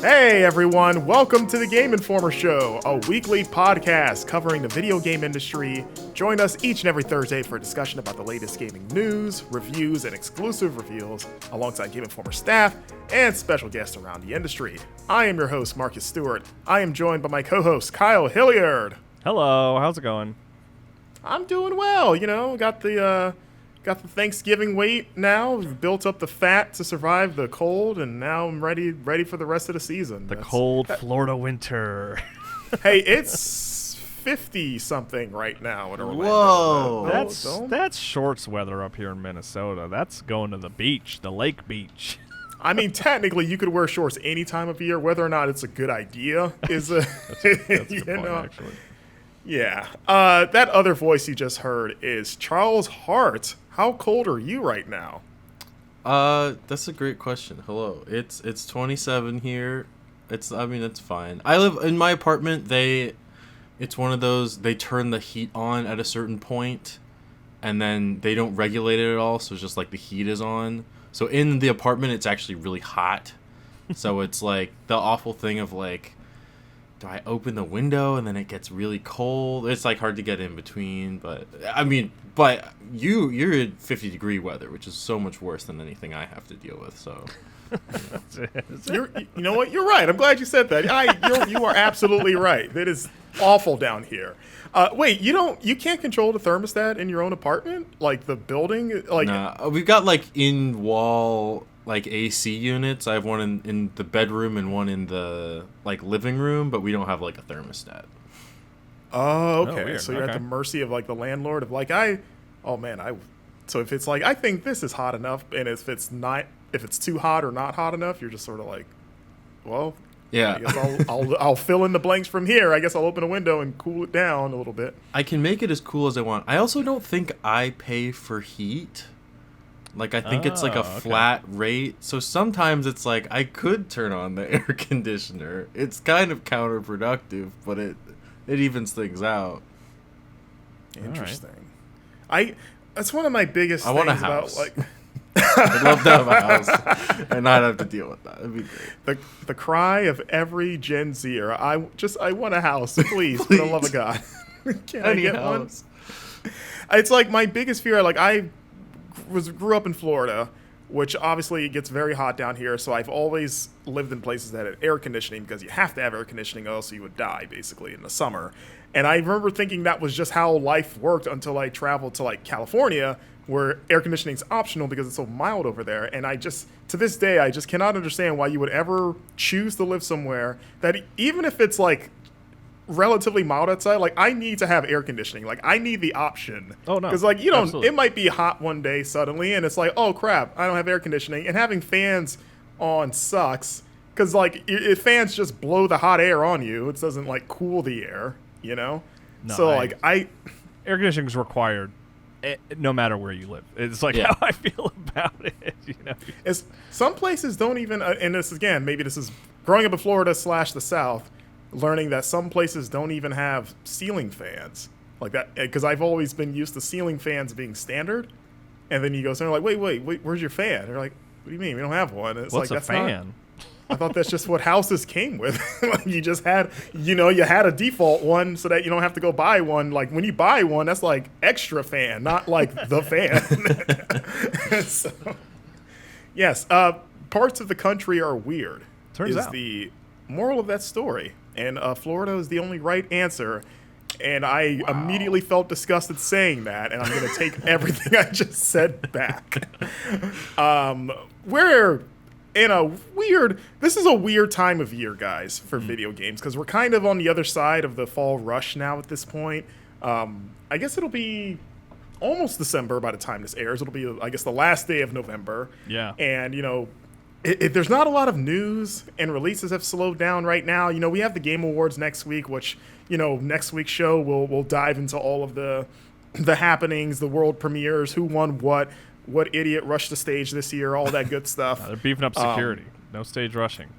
Hey everyone, welcome to the Game Informer Show, a weekly podcast covering the video game industry. Join us each and every Thursday for a discussion about the latest gaming news, reviews, and exclusive reveals, alongside Game Informer staff and special guests around the industry. I am your host, Marcus Stewart. I am joined by my co-host, Kyle Hilliard. Hello, how's it going? I'm doing well, got the Thanksgiving weight now. We've built up the fat to survive the cold, and now I'm ready for the rest of the season. The cold Florida winter. Hey, it's 50-something right now in Orlando. Whoa. That's shorts weather up here in Minnesota. That's going to the beach, the lake beach. I mean, technically, you could wear shorts any time of year. Whether or not it's a good idea is a That's a good point, actually. Yeah. That other voice you just heard is Charles Harte. How cold are you right now? That's a great question. Hello. It's 27 here. It's fine. I live in my apartment. It's one of those, they turn the heat on at a certain point and then they don't regulate it at all, so it's just like the heat is on. So in the apartment it's actually really hot. So it's like the awful thing of like, do I open the window and then it gets really cold? It's like hard to get in between, but you're in 50-degree weather, which is so much worse than anything I have to deal with. So, You know what? You're right. I'm glad you said that. You are absolutely right. It is awful down here. Wait, you can't control the thermostat in your own apartment, like the building, like. nah, we've got like in wall like AC units. I have one in the bedroom and one in the like living room, but we don't have like a thermostat. Oh, okay. weird. So you're at the mercy of like the landlord of like so if it's like I think this is hot enough, and if it's too hot or not hot enough, you're just sort of like, well, Yeah. I guess I'll fill in the blanks from here. I guess I'll open a window and cool it down a little bit. I can make it as cool as I want. I also don't think I pay for heat. Like, I think it's like a flat rate. So sometimes it's like I could turn on the air conditioner. It's kind of counterproductive, but it evens things out. Interesting. That's one of my biggest I things want a house. about like I'd love to have a house and not have to deal with that. It'd be great. the cry of every Gen Zer. I want a house, please, for the love of God. Can I get house. one? It's like my biggest fear. Like I grew up in Florida, which obviously gets very hot down here. So I've always lived in places that had air conditioning because you have to have air conditioning, or else you would die basically in the summer. And I remember thinking that was just how life worked until I traveled to like California, where air conditioning is optional because it's so mild over there. And to this day, I just cannot understand why you would ever choose to live somewhere that even if it's like relatively mild outside, like I need to have air conditioning. Like I need the option. Oh, no. Because like, Absolutely. it might be hot one day suddenly and it's like, oh crap, I don't have air conditioning. And having fans on sucks because like if fans just blow the hot air on you, it doesn't like cool the air, No, so air conditioning is required no matter where you live. It's like how I feel about it. It's, some places don't even, and this again, maybe this is growing up in Florida / the South, learning that some places don't even have ceiling fans like that, because I've always been used to ceiling fans being standard, and then you go somewhere like, wait, where's your fan? They're like, what do you mean? We don't have one. And it's What's like, a fan? I thought that's just what houses came with. Like you just had, you had a default one so that you don't have to go buy one. Like when you buy one, that's like extra fan, not like the fan. So, yes, parts of the country are weird. Turns out. The moral of that story. And Florida is the only right answer. And I immediately felt disgusted saying that, and I'm going to take everything I just said back. This is a weird time of year, guys, for video games, because we're kind of on the other side of the fall rush now at this point. I guess it'll be almost December by the time this airs. It'll be, I guess, the last day of November. Yeah. And, there's not a lot of news, and releases have slowed down right now. We have the Game Awards next week, which, next week's show we'll dive into all of the happenings, the world premieres, who won what idiot rushed the stage this year, all that good stuff. They're beefing up security. No stage rushing,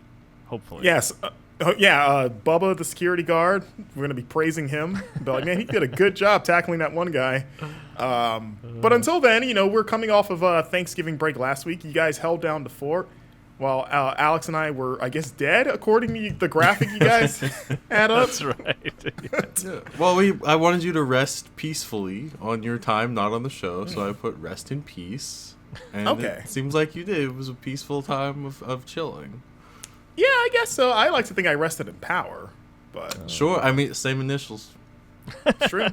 hopefully. Yes. Bubba, the security guard, we're going to be praising him. But like, man, he did a good job tackling that one guy. But until then, we're coming off of Thanksgiving break last week. You guys held down the fort. while Alex and I were, I guess, dead according to the graphic you guys had up. That's right. Yeah. Well, I wanted you to rest peacefully on your time, not on the show, so I put rest in peace. And Okay. it seems like you did. It was a peaceful time of chilling. Yeah, I guess so. I like to think I rested in power, but Sure, I mean, same initials. true.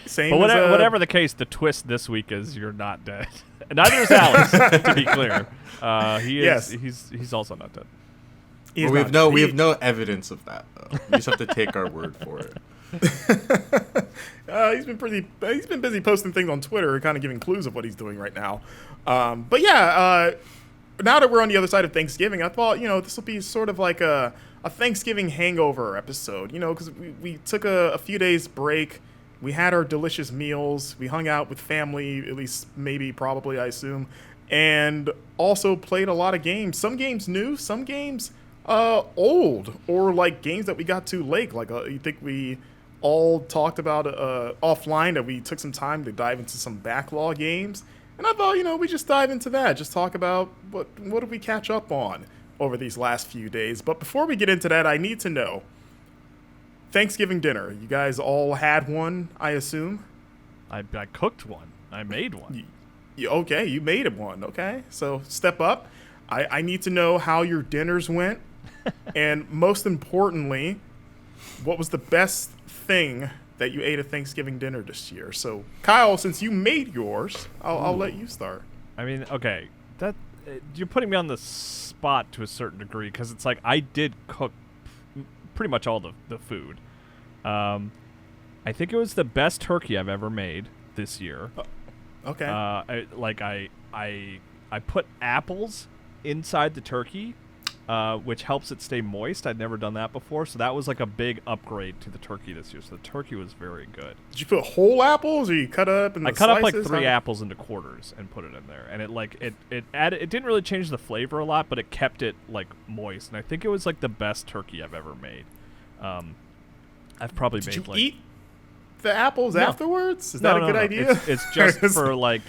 Same But as, whatever the case, the twist this week is you're not dead. Neither is Alex, to be clear. He is. Yes. He's also not dead. he's Well, not- we have no evidence of that, though. We just have to take our word for it. He's been busy posting things on Twitter, kind of giving clues of what he's doing right now. But yeah, now that we're on the other side of Thanksgiving, I thought this will be sort of like a Thanksgiving hangover episode. Because we took a few days break. We had our delicious meals. We hung out with family, at least probably, I assume, and also played a lot of games. Some games new, some games old, or like games that we got too late. Like you think we all talked about offline that we took some time to dive into some backlog games. And I thought, we just dive into that. Just talk about what did we catch up on over these last few days. But before we get into that, I need to know, Thanksgiving dinner. You guys all had one, I assume? I cooked one. I made one. Okay, you made it one. Okay, so step up. I need to know how your dinners went. And most importantly, what was the best thing that you ate at Thanksgiving dinner this year? So, Kyle, since you made yours, I'll let you start. I mean, okay, that you're putting me on the spot to a certain degree because it's like I did cook pretty much all the food. I think it was the best turkey I've ever made this year. Okay. I put apples inside the turkey, which helps it stay moist. I'd never done that before, so that was like a big upgrade to the turkey this year. So the turkey was very good. Did you put whole apples, or you cut it up in I the cut up like slices? 3 apples into quarters and put it in there, and it added. It didn't really change the flavor a lot, but it kept it like moist. And I think it was like the best turkey I've ever made. I've probably Did made you like eat the apples No. afterwards? Is that a good idea? It's just for like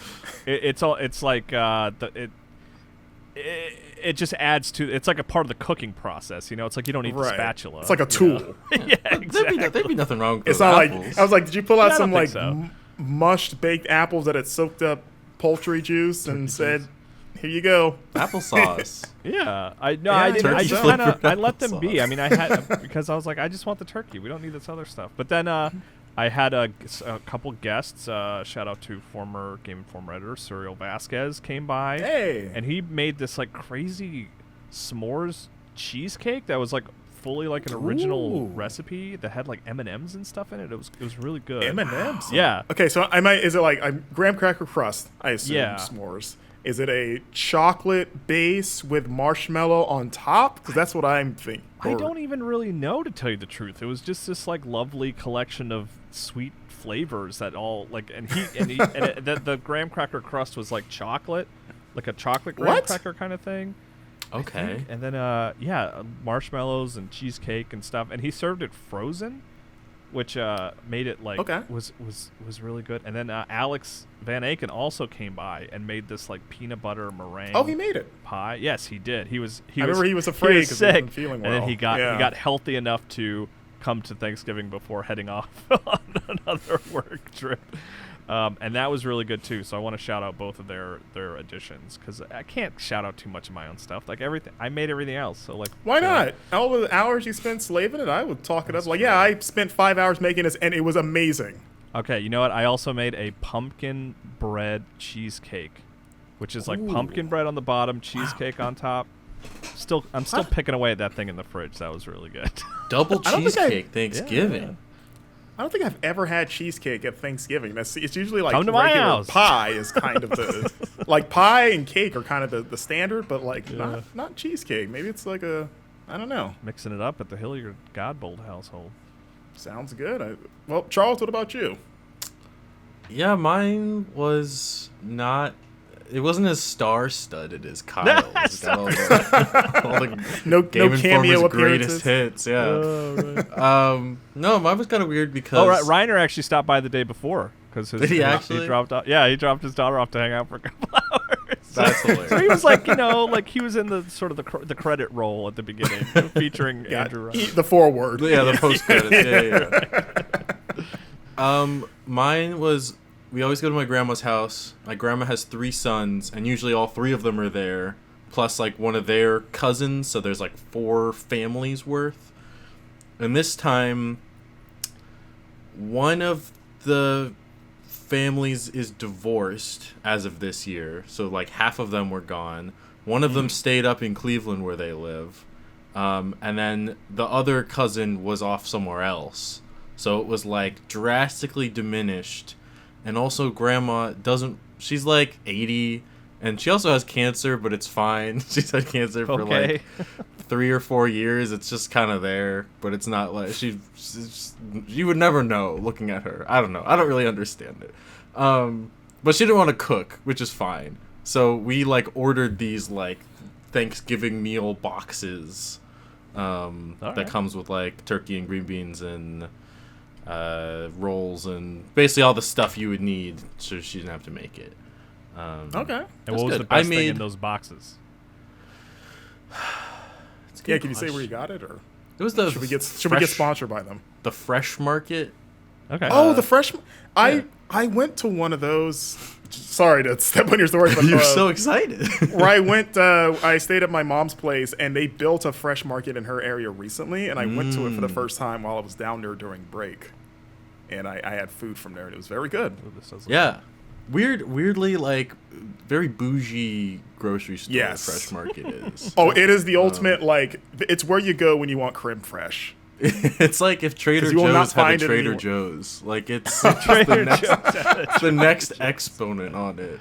it just adds to. It's like a part of the cooking process. It's like you don't need the Right. spatula. It's like a tool. Yeah, exactly. There'd be nothing wrong with It's those not apples. like I was like, did you pull out Yeah, I some don't like think so. mushed baked apples that had soaked up poultry juice and said, "Here you go." Applesauce. Yeah, I Yeah, didn't. I turkey just flavored kind of I let them be. applesauce. I mean, I had because I was like, I just want the turkey. We don't need this other stuff. But then I had a couple guests. Shout out to former Game Informer editor Cyril Vasquez came by. Hey. And he made this like crazy s'mores cheesecake that was like fully like an original Ooh. recipe that had like M&Ms and stuff in it. It was really good. M&Ms. Yeah. Okay, so is it like a graham cracker crust? I assume Yeah. s'mores. Is it a chocolate base with marshmallow on top? Because that's what I'm thinking. I don't even really know, to tell you the truth. It was just this like lovely collection of sweet flavors that all like, and the graham cracker crust was like chocolate, like a chocolate graham What? cracker kind of thing. Okay. And then marshmallows and cheesecake and stuff. And he served it frozen, which made it like was really good. And then Alex Van Aken also came by and made this like peanut butter meringue. Oh, he made it. Pie. Yes, he did. I remember he was afraid 'cause he sick, wasn't feeling and then well. he got Yeah. healthy enough to come to Thanksgiving before heading off on another work trip. And that was really good too. So I want to shout out both of their additions, because I can't shout out too much of my own stuff. Like everything, I made everything else. So like, Why not? All the hours you spent slaving it, I would talk it up. Like, yeah, I spent 5 hours making this, and it was amazing. Okay, you know what? I also made a pumpkin bread cheesecake, which is like Ooh. pumpkin bread on the bottom, cheesecake on top. I'm still picking away at that thing in the fridge. That was really good. Double I don't think cheesecake Thanksgiving. Yeah. I don't think I've ever had cheesecake at Thanksgiving. It's usually like Come to my regular house. pie is kind of the like pie and cake are kind of the standard, but like not cheesecake. Maybe it's like I don't know. Mixing it up at the Hilliard Godbold household. Sounds good. Well, Charles, what about you? Yeah, mine was not. It wasn't as star-studded as Kyle's. It got all the No Game cameo Informer's appearances. greatest hits. Yeah. Right. No, mine was kind of weird because. Oh, right. Reiner actually stopped by the day before because Did he actually? He dropped off. Yeah, he dropped his daughter off to hang out for a couple hours. That's So he hilarious. was like, like he was in the sort of the credit roll at the beginning, featuring Yeah, Andrew Ryan. the forward. Yeah, the post credits. Yeah. Mine was, we always go to my grandma's house. My grandma has 3 sons, and usually all 3 of them are there, plus like one of their cousins. So there's like 4 families worth. And this time, one of the families is divorced as of this year, so like half of them were gone. One of them stayed up in Cleveland where they live, and then the other cousin was off somewhere else, so it was like drastically diminished. And also grandma she's like 80, and she also has cancer, but it's fine. She's had cancer for Okay. like 3 or 4 years. It's just kind of there, but it's not like you would never know looking at her. I don't know. I don't really understand it. But she didn't want to cook, which is fine. So we like ordered these like Thanksgiving meal boxes that comes with like turkey and green beans and rolls and basically all the stuff you would need, so she didn't have to make it. Okay. And what was good. the best I thing in made- those boxes? Yeah, can you say where you got it, or It was the should we get sponsored by them? the Fresh Market. Okay. Oh, the fresh. yeah. I went to one of those. Sorry to step on your story, but You're so excited. where I went, I stayed at my mom's place, and they built a fresh market in her area recently, and I went to it for the first time while I was down there during break, and I had food from there, and it was very good. Oh, this does look Yeah. Weirdly, like, very bougie grocery store Yes. Fresh Market is. Oh, it is the ultimate, like, it's where you go when you want creme fraiche. It's like if Trader 'Cause you will not Joe's had a find it Trader anywhere. Joe's. Like, it's just the next exponent on it.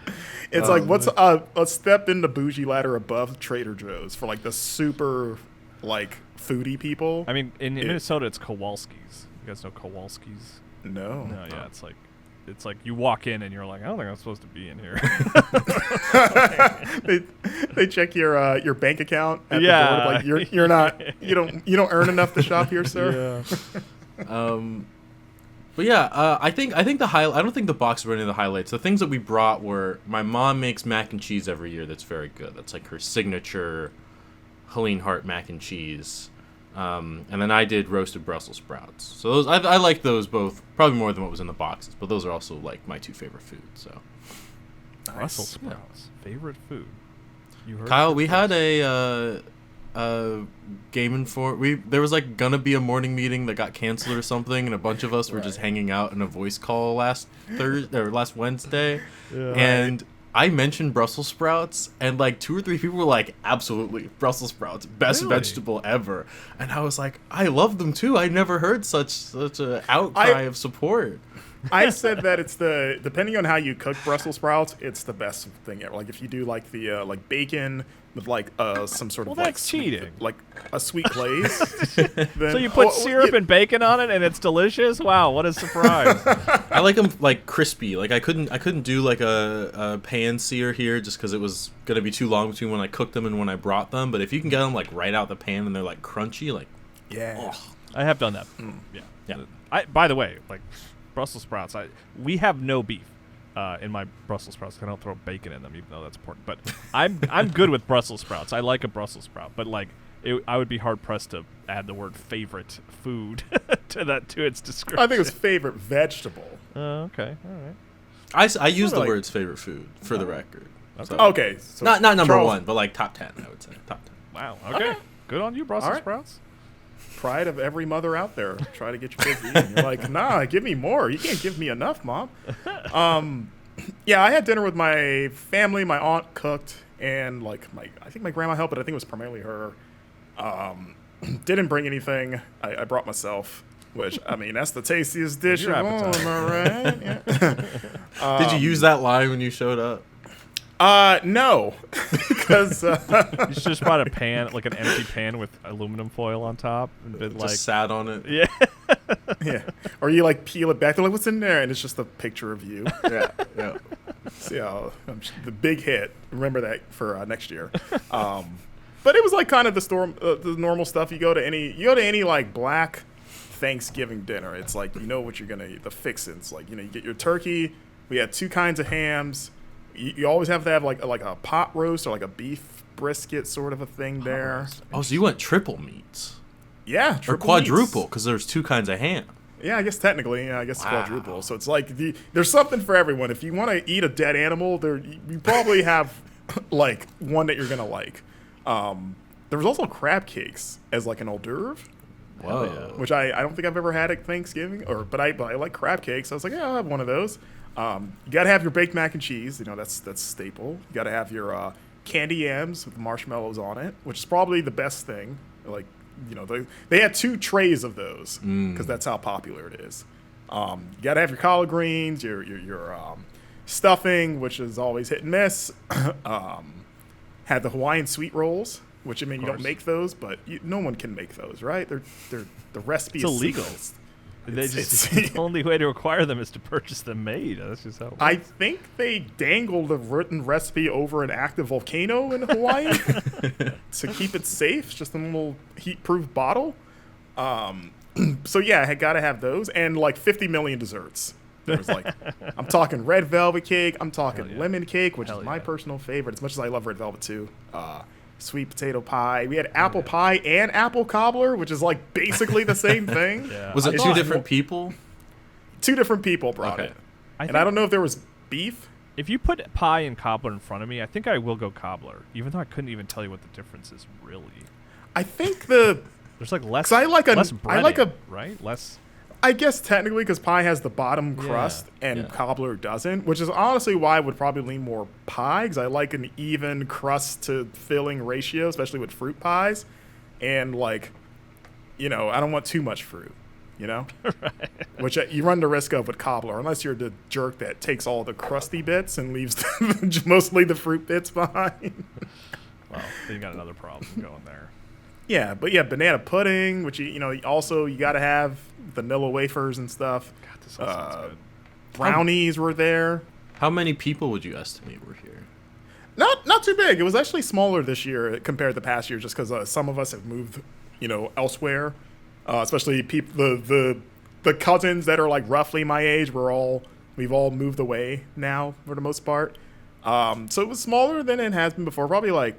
It's like, what's a step in the bougie ladder above Trader Joe's for, like, the super, like, foodie people? I mean, in Minnesota, it's Kowalski's. You guys know Kowalski's? No. No, yeah, it's like you walk in and you're like, I don't think I'm supposed to be in here. they check your bank account at Yeah. the door. Like you're not you don't earn enough to shop here, sir. But yeah, I think the I don't think the box were any of the highlights. The things that we brought were, my mom makes mac and cheese every year. That's very good. That's like her signature Helene Harte mac and cheese. And then I did roasted Brussels sprouts. So those I like those both probably more than what was in the boxes. But those are also like my 2 favorite foods. So Brussels sprouts, favorite food. You heard Kyle, it we first. had a Game Inform. There was like gonna be a morning meeting that got canceled or something, and a bunch of us were just hanging out in a voice call last Wednesday, and I mentioned Brussels sprouts, and like 2 or 3 people were like, "Absolutely, Brussels sprouts, best Really? vegetable ever," and I was like, "I love them too. I never heard such an outcry of support." I said that it's depending on how you cook Brussels sprouts, it's the best thing ever. Like if you do like the like bacon with like some sort Well, of like that's cheating. like a sweet glaze. So you put syrup and bacon on it, and it's delicious. Wow, what a surprise! I like them like crispy. Like I couldn't do like a pan sear here just because it was gonna be too long between when I cooked them and when I brought them. But if you can get them like right out the pan and they're like crunchy, like Yeah. I have done that. Yeah. By the way, like Brussels sprouts, we have no beef in my Brussels sprouts. I don't throw bacon in them, even though that's important. But I'm good with Brussels sprouts. I like a Brussels sprout, but like I would be hard pressed to add the word favorite food to its description. I think it's favorite vegetable. Okay, all right. I use the like- words favorite food for the record. So, Okay. So not number Charles, 1, but like top 10. I would say top 10. Wow. Okay. Good on you, Brussels All right. sprouts. Pride of every mother out there. Try to get your kids eating. You're like, nah, give me more. You can't give me enough, Mom. Yeah, I had dinner with my family. My aunt cooked, and like I think my grandma helped, but I think it was primarily her. Didn't bring anything. I brought myself, which I mean that's the tastiest dish Your of all. appetite. Am I right? Yeah. Did you use that line when you showed up? No, because You should just brought a pan, like an empty pan with aluminum foil on top, and been Just like, sat on it. yeah. yeah, or you like peel it back. They're like, "What's in there?" And it's just a picture of you. Yeah. So, yeah, the big hit. Remember that for next year. But it was like kind of the normal stuff. You go to any like black Thanksgiving dinner. It's like you know what you're gonna eat. The fixins, like you get your turkey. We had 2 kinds of hams. You always have to have like a pot roast or like a beef brisket sort of a thing there. Oh, so you went triple meats. Yeah, Or triple quadruple, meats. because there's 2 kinds of ham. Yeah, I guess technically, I guess it's Wow. quadruple. So it's like there's something for everyone. If you want to eat a dead animal, you probably have like one that you're gonna like. There was also crab cakes as like an hors d'oeuvre, Whoa. which I don't think I've ever had at Thanksgiving. But I like crab cakes. I was like, yeah, I'll have one of those. You gotta have your baked mac and cheese. You know, that's staple. You gotta have your candy yams with marshmallows on it, which is probably the best thing. Like, you know, they had 2 trays of those because that's how popular it is. You gotta have your collard greens, your stuffing, which is always hit and miss. Had the Hawaiian sweet rolls, which I mean you don't make those, but no one can make those, right? They're the recipe It's is illegal. secret. The only way to acquire them is to purchase them made. That's just how it works. I think they dangled the written recipe over an active volcano in Hawaii to keep it safe. Just a little heat-proof bottle. So yeah, I got to have those and like 50 million desserts. There's like, I'm talking red velvet cake. I'm talking lemon cake, which is my personal favorite. As much as I love red velvet too. Sweet potato pie. We had apple pie and apple cobbler, which is like basically the same thing. Yeah. Was it I 2 thought- different people? 2 different people brought Okay. it. I And I don't know if there was beef. If you put pie and cobbler in front of me, I think I will go cobbler, even though I couldn't even tell you what the difference is really. I think the There's like less. 'Cause I like a- less I like breading, a- right less. I guess technically because pie has the bottom crust and yeah. cobbler doesn't, which is honestly why I would probably lean more pie because I like an even crust to filling ratio, especially with fruit pies. And like, you know, I don't want too much fruit, you know, which you run the risk of with cobbler, unless you're the jerk that takes all the crusty bits and leaves mostly the fruit bits behind. Well, then you got another problem going there. Yeah, but yeah, banana pudding, which you know, also you got to have vanilla wafers and stuff. God, this all sounds good. Brownies were there. How many people would you estimate were here? Not too big. It was actually smaller this year compared to past years, just because some of us have moved, you know, elsewhere. Especially the cousins that are like roughly my age. We've all moved away now for the most part. So it was smaller than it has been before. Probably like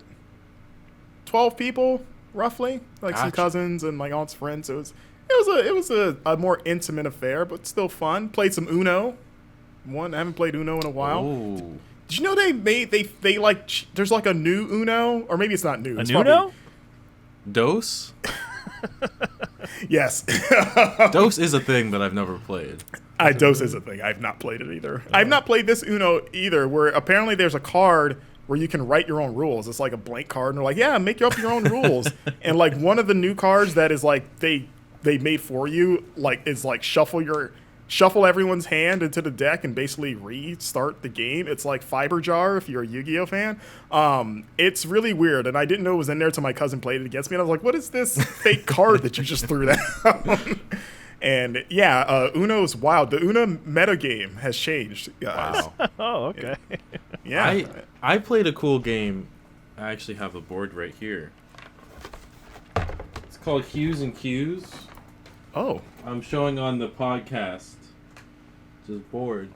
12 people roughly, like some Gotcha. cousins and my aunt's friends. So it was a more intimate affair, but still fun. Played some Uno. I haven't played Uno in a while. Oh. Did you know they like there's like a new Uno, or maybe it's not new. It's Uno? Dose? Yes. Dose is a thing that I've never played. Dose is a thing. I've not played it either. I've not played this Uno either, where apparently there's a card where you can write your own rules. It's like a blank card, and they're like, yeah, make up your own rules. And like one of the new cards that is like they made for you, like is like shuffle everyone's hand into the deck and basically restart the game. It's like Fiber Jar if you're a Yu-Gi-Oh fan. It's really weird, and I didn't know it was in there till my cousin played it against me, and I was like, what is this fake card that you just threw down? And yeah, Uno's wild. The Uno metagame has changed, guys. Wow. Oh, okay. Yeah. I played a cool game. I actually have the board right here. It's called Hues and Cues. Oh. I'm showing on the podcast. It's this board.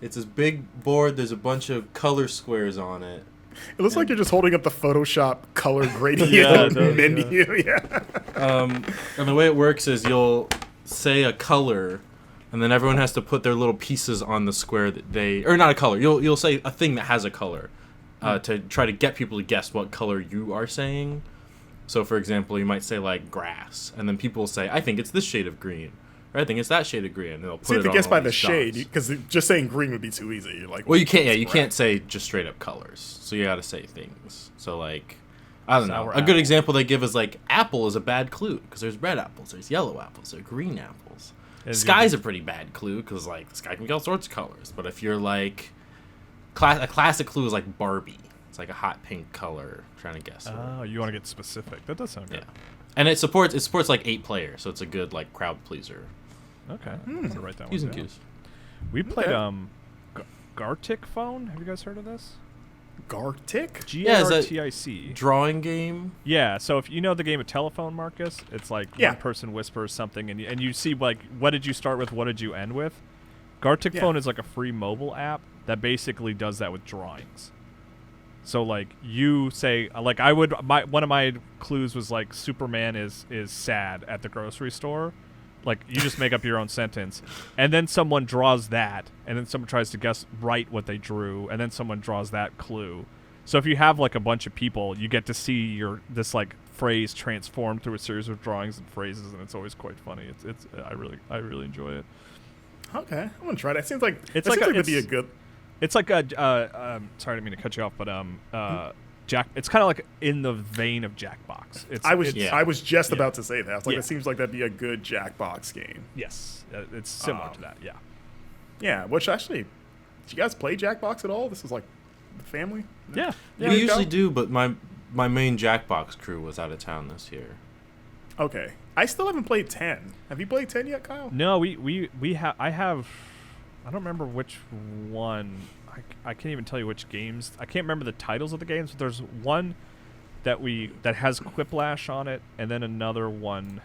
It's this big board. There's a bunch of color squares on it. It looks like you're just holding up the Photoshop color gradient Yeah, it does, menu. Yeah. And the way it works is you'll say a color, and then everyone has to put their little pieces on the square that they, or not a color. You'll say a thing that has a color, to try to get people to guess what color you are saying. So, for example, you might say like grass, and then people will say, "I think it's this shade of green," or "I think it's that shade of green." And they'll put See, it if you on guess all by the these shade, dots. because just saying green would be too easy. You're like, Well, you can't. Yeah, you right. can't say just straight up colors. So you got to say things. So like, I don't know. Sour A good apple. example they give is like apple is a bad clue because there's red apples, there's yellow apples, there's green apples. Is Sky's a pretty bad clue because like the sky can be all sorts of colors. But if you're like, a classic clue is like Barbie. It's like a hot pink color. Trying to guess. Oh, you want to get specific. That does sound good. Yeah, and it supports like 8 players, so it's a good like crowd pleaser. Okay. So write that one Cues and down. cues. We played Okay. Gartic Phone. Have you guys heard of this? Gartic? Yeah, is that- G-A-R-T-I-C. Drawing game. Yeah, so if you know the game of telephone, Marcus, it's like Yeah. one person whispers something, and you see like what did you start with, what did you end with. Gartic Yeah. Phone is like a free mobile app that basically does that with drawings. So like you say, like one of my clues was like Superman is sad at the grocery store. Like you just make up your own sentence, and then someone draws that, and then someone tries to write what they drew, and then someone draws that clue. So if you have like a bunch of people, you get to see this like phrase transformed through a series of drawings and phrases, and it's always quite funny. I really enjoy it. Okay, I'm gonna try that. It seems like it'd be a good. It's like sorry, I didn't mean to cut you off, but Jack. It's kind of like in the vein of Jackbox. I was just about to say that. It's like Yeah. it seems like that'd be a good Jackbox game. Yes, it's similar to that. Yeah. Yeah, which actually, did you guys play Jackbox at all? This is like the family. Yeah. We usually do, but my main Jackbox crew was out of town this year. Okay, I still haven't played 10. Have you played 10 yet, Kyle? No, we have. I have. I don't remember which one. I can't even tell you which games. I can't remember the titles of the games. But there's one that has Quiplash on it, and then another one,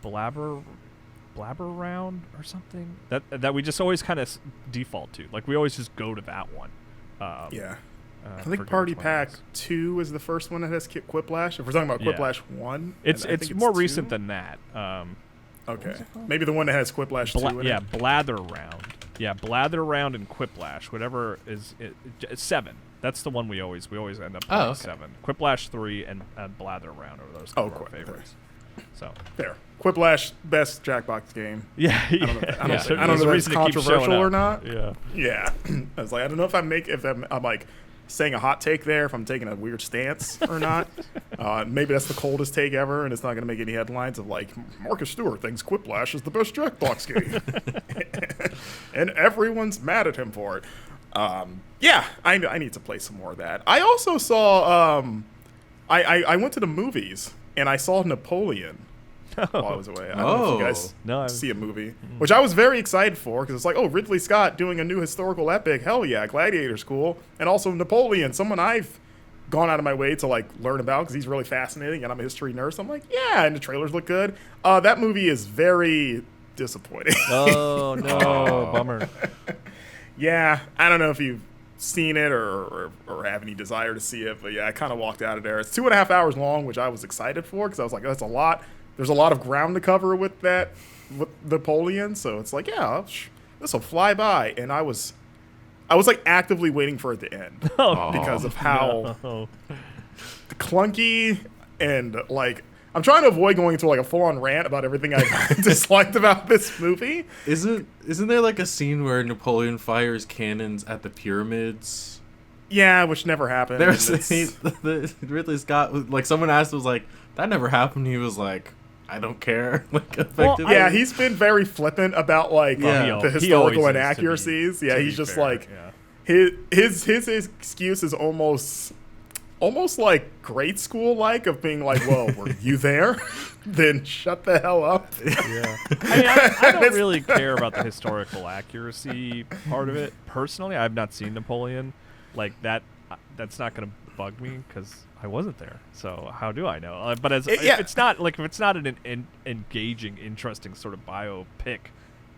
Blabber Round or something. That we just always kind of default to. Like we always just go to that one. Yeah. I for think Game Party of Pack Thrones. 2 is the first one that has Quiplash. If we're talking about Yeah. Quiplash 1, It's I think more 2. recent than that. Okay, maybe the one that has Quiplash 2 in it. Blather Round. Yeah, Blather Round and Quiplash, whatever is it's 7. That's the one we always end up playing. Oh, okay. 7. Quiplash 3 and Blather Round are those two of our okay. favorites. So Fair. Quiplash, best Jackbox game. yeah, I don't know if There's that's a reason to keep controversial showing or up. not. Yeah. Yeah. I was like, I don't know if I'm like saying a hot take there, if I'm taking a weird stance or not. Maybe that's the coldest take ever, and it's not going to make any headlines of like, Marcus Stewart thinks Quiplash is the best Jackbox game. And everyone's mad at him for it. Yeah, I need to play some more of that. I also saw, I went to the movies, and I saw Napoleon while I was away. I don't know if you guys No, see a movie, which I was very excited for, because it's like, oh, Ridley Scott doing a new historical epic. Hell yeah, Gladiator's cool. And also Napoleon, someone I've gone out of my way to like learn about because he's really fascinating, and I'm a history nerd. So I'm like, yeah, and the trailers look good. That movie is very disappointing. Oh no, bummer. Yeah, I don't know if you've seen it or have any desire to see it, but yeah, I kind of walked out of there. It's 2.5 hours long, which I was excited for because I was like, that's a lot. There's a lot of ground to cover with Napoleon, so it's like, yeah, this will fly by. And I was like actively waiting for it to end because of how clunky and like. I'm trying to avoid going into like a full-on rant about everything I disliked about this movie. Isn't there like a scene where Napoleon fires cannons at the pyramids? Yeah, which never happened. There's Ridley Scott, like someone asked, was like, that never happened. He was like, I don't care. Like effectively. Yeah, he's been very flippant about like the historical inaccuracies. Yeah, he's just like his excuse is almost like grade school like of being like, well, were you there? Then shut the hell up. Yeah. I mean, I don't really care about the historical accuracy part of it. Personally, I've not seen Napoleon. Like that's not going to bug me because I wasn't there. So how do I know? But if it's not an engaging, interesting sort of biopic,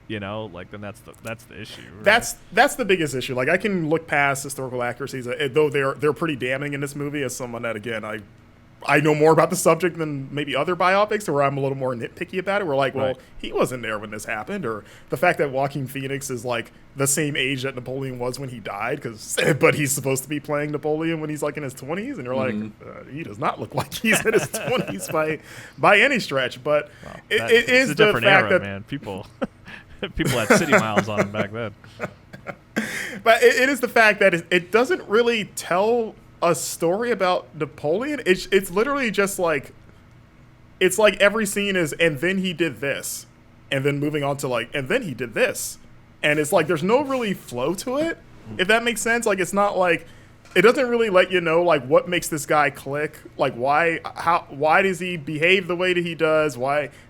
you know, like then that's the issue. Right? That's the biggest issue. Like I can look past historical accuracies, though they're pretty damning in this movie. As someone that again I know more about the subject than maybe other biopics, where I'm a little more nitpicky about it. We're like, well, he wasn't there when this happened, or the fact that Joaquin Phoenix is like the same age that Napoleon was when he died, but he's supposed to be playing Napoleon when he's like in his 20s, and you're like, he does not look like he's in his 20s by any stretch. But it is a different the fact era, that man. People had city miles on them back then. But it is the fact that it doesn't really tell a story about Napoleon. It's literally just like, it's like every scene is, and then he did this, and then moving on to like, and then he did this, and it's like there's no really flow to it, if that makes sense. Like it's not like, it doesn't really let you know like what makes this guy click, like why does he behave the way that he does,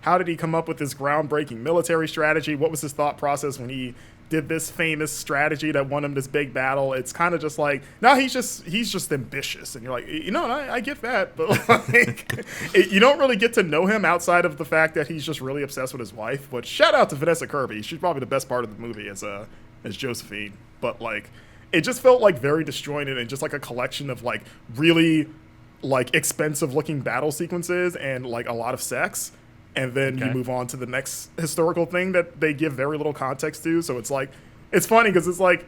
how did he come up with this groundbreaking military strategy, what was his thought process when he did this famous strategy that won him this big battle. It's kind of just like, no, he's just ambitious, and you're like, you know, I get that, but like, you don't really get to know him outside of the fact that he's just really obsessed with his wife. But shout out to Vanessa Kirby, she's probably the best part of the movie as Josephine. but like it just felt like very disjointed and just like a collection of like really like expensive looking battle sequences and like a lot of sex. And then you move on to the next historical thing that they give very little context to. So it's like, it's funny because it's like,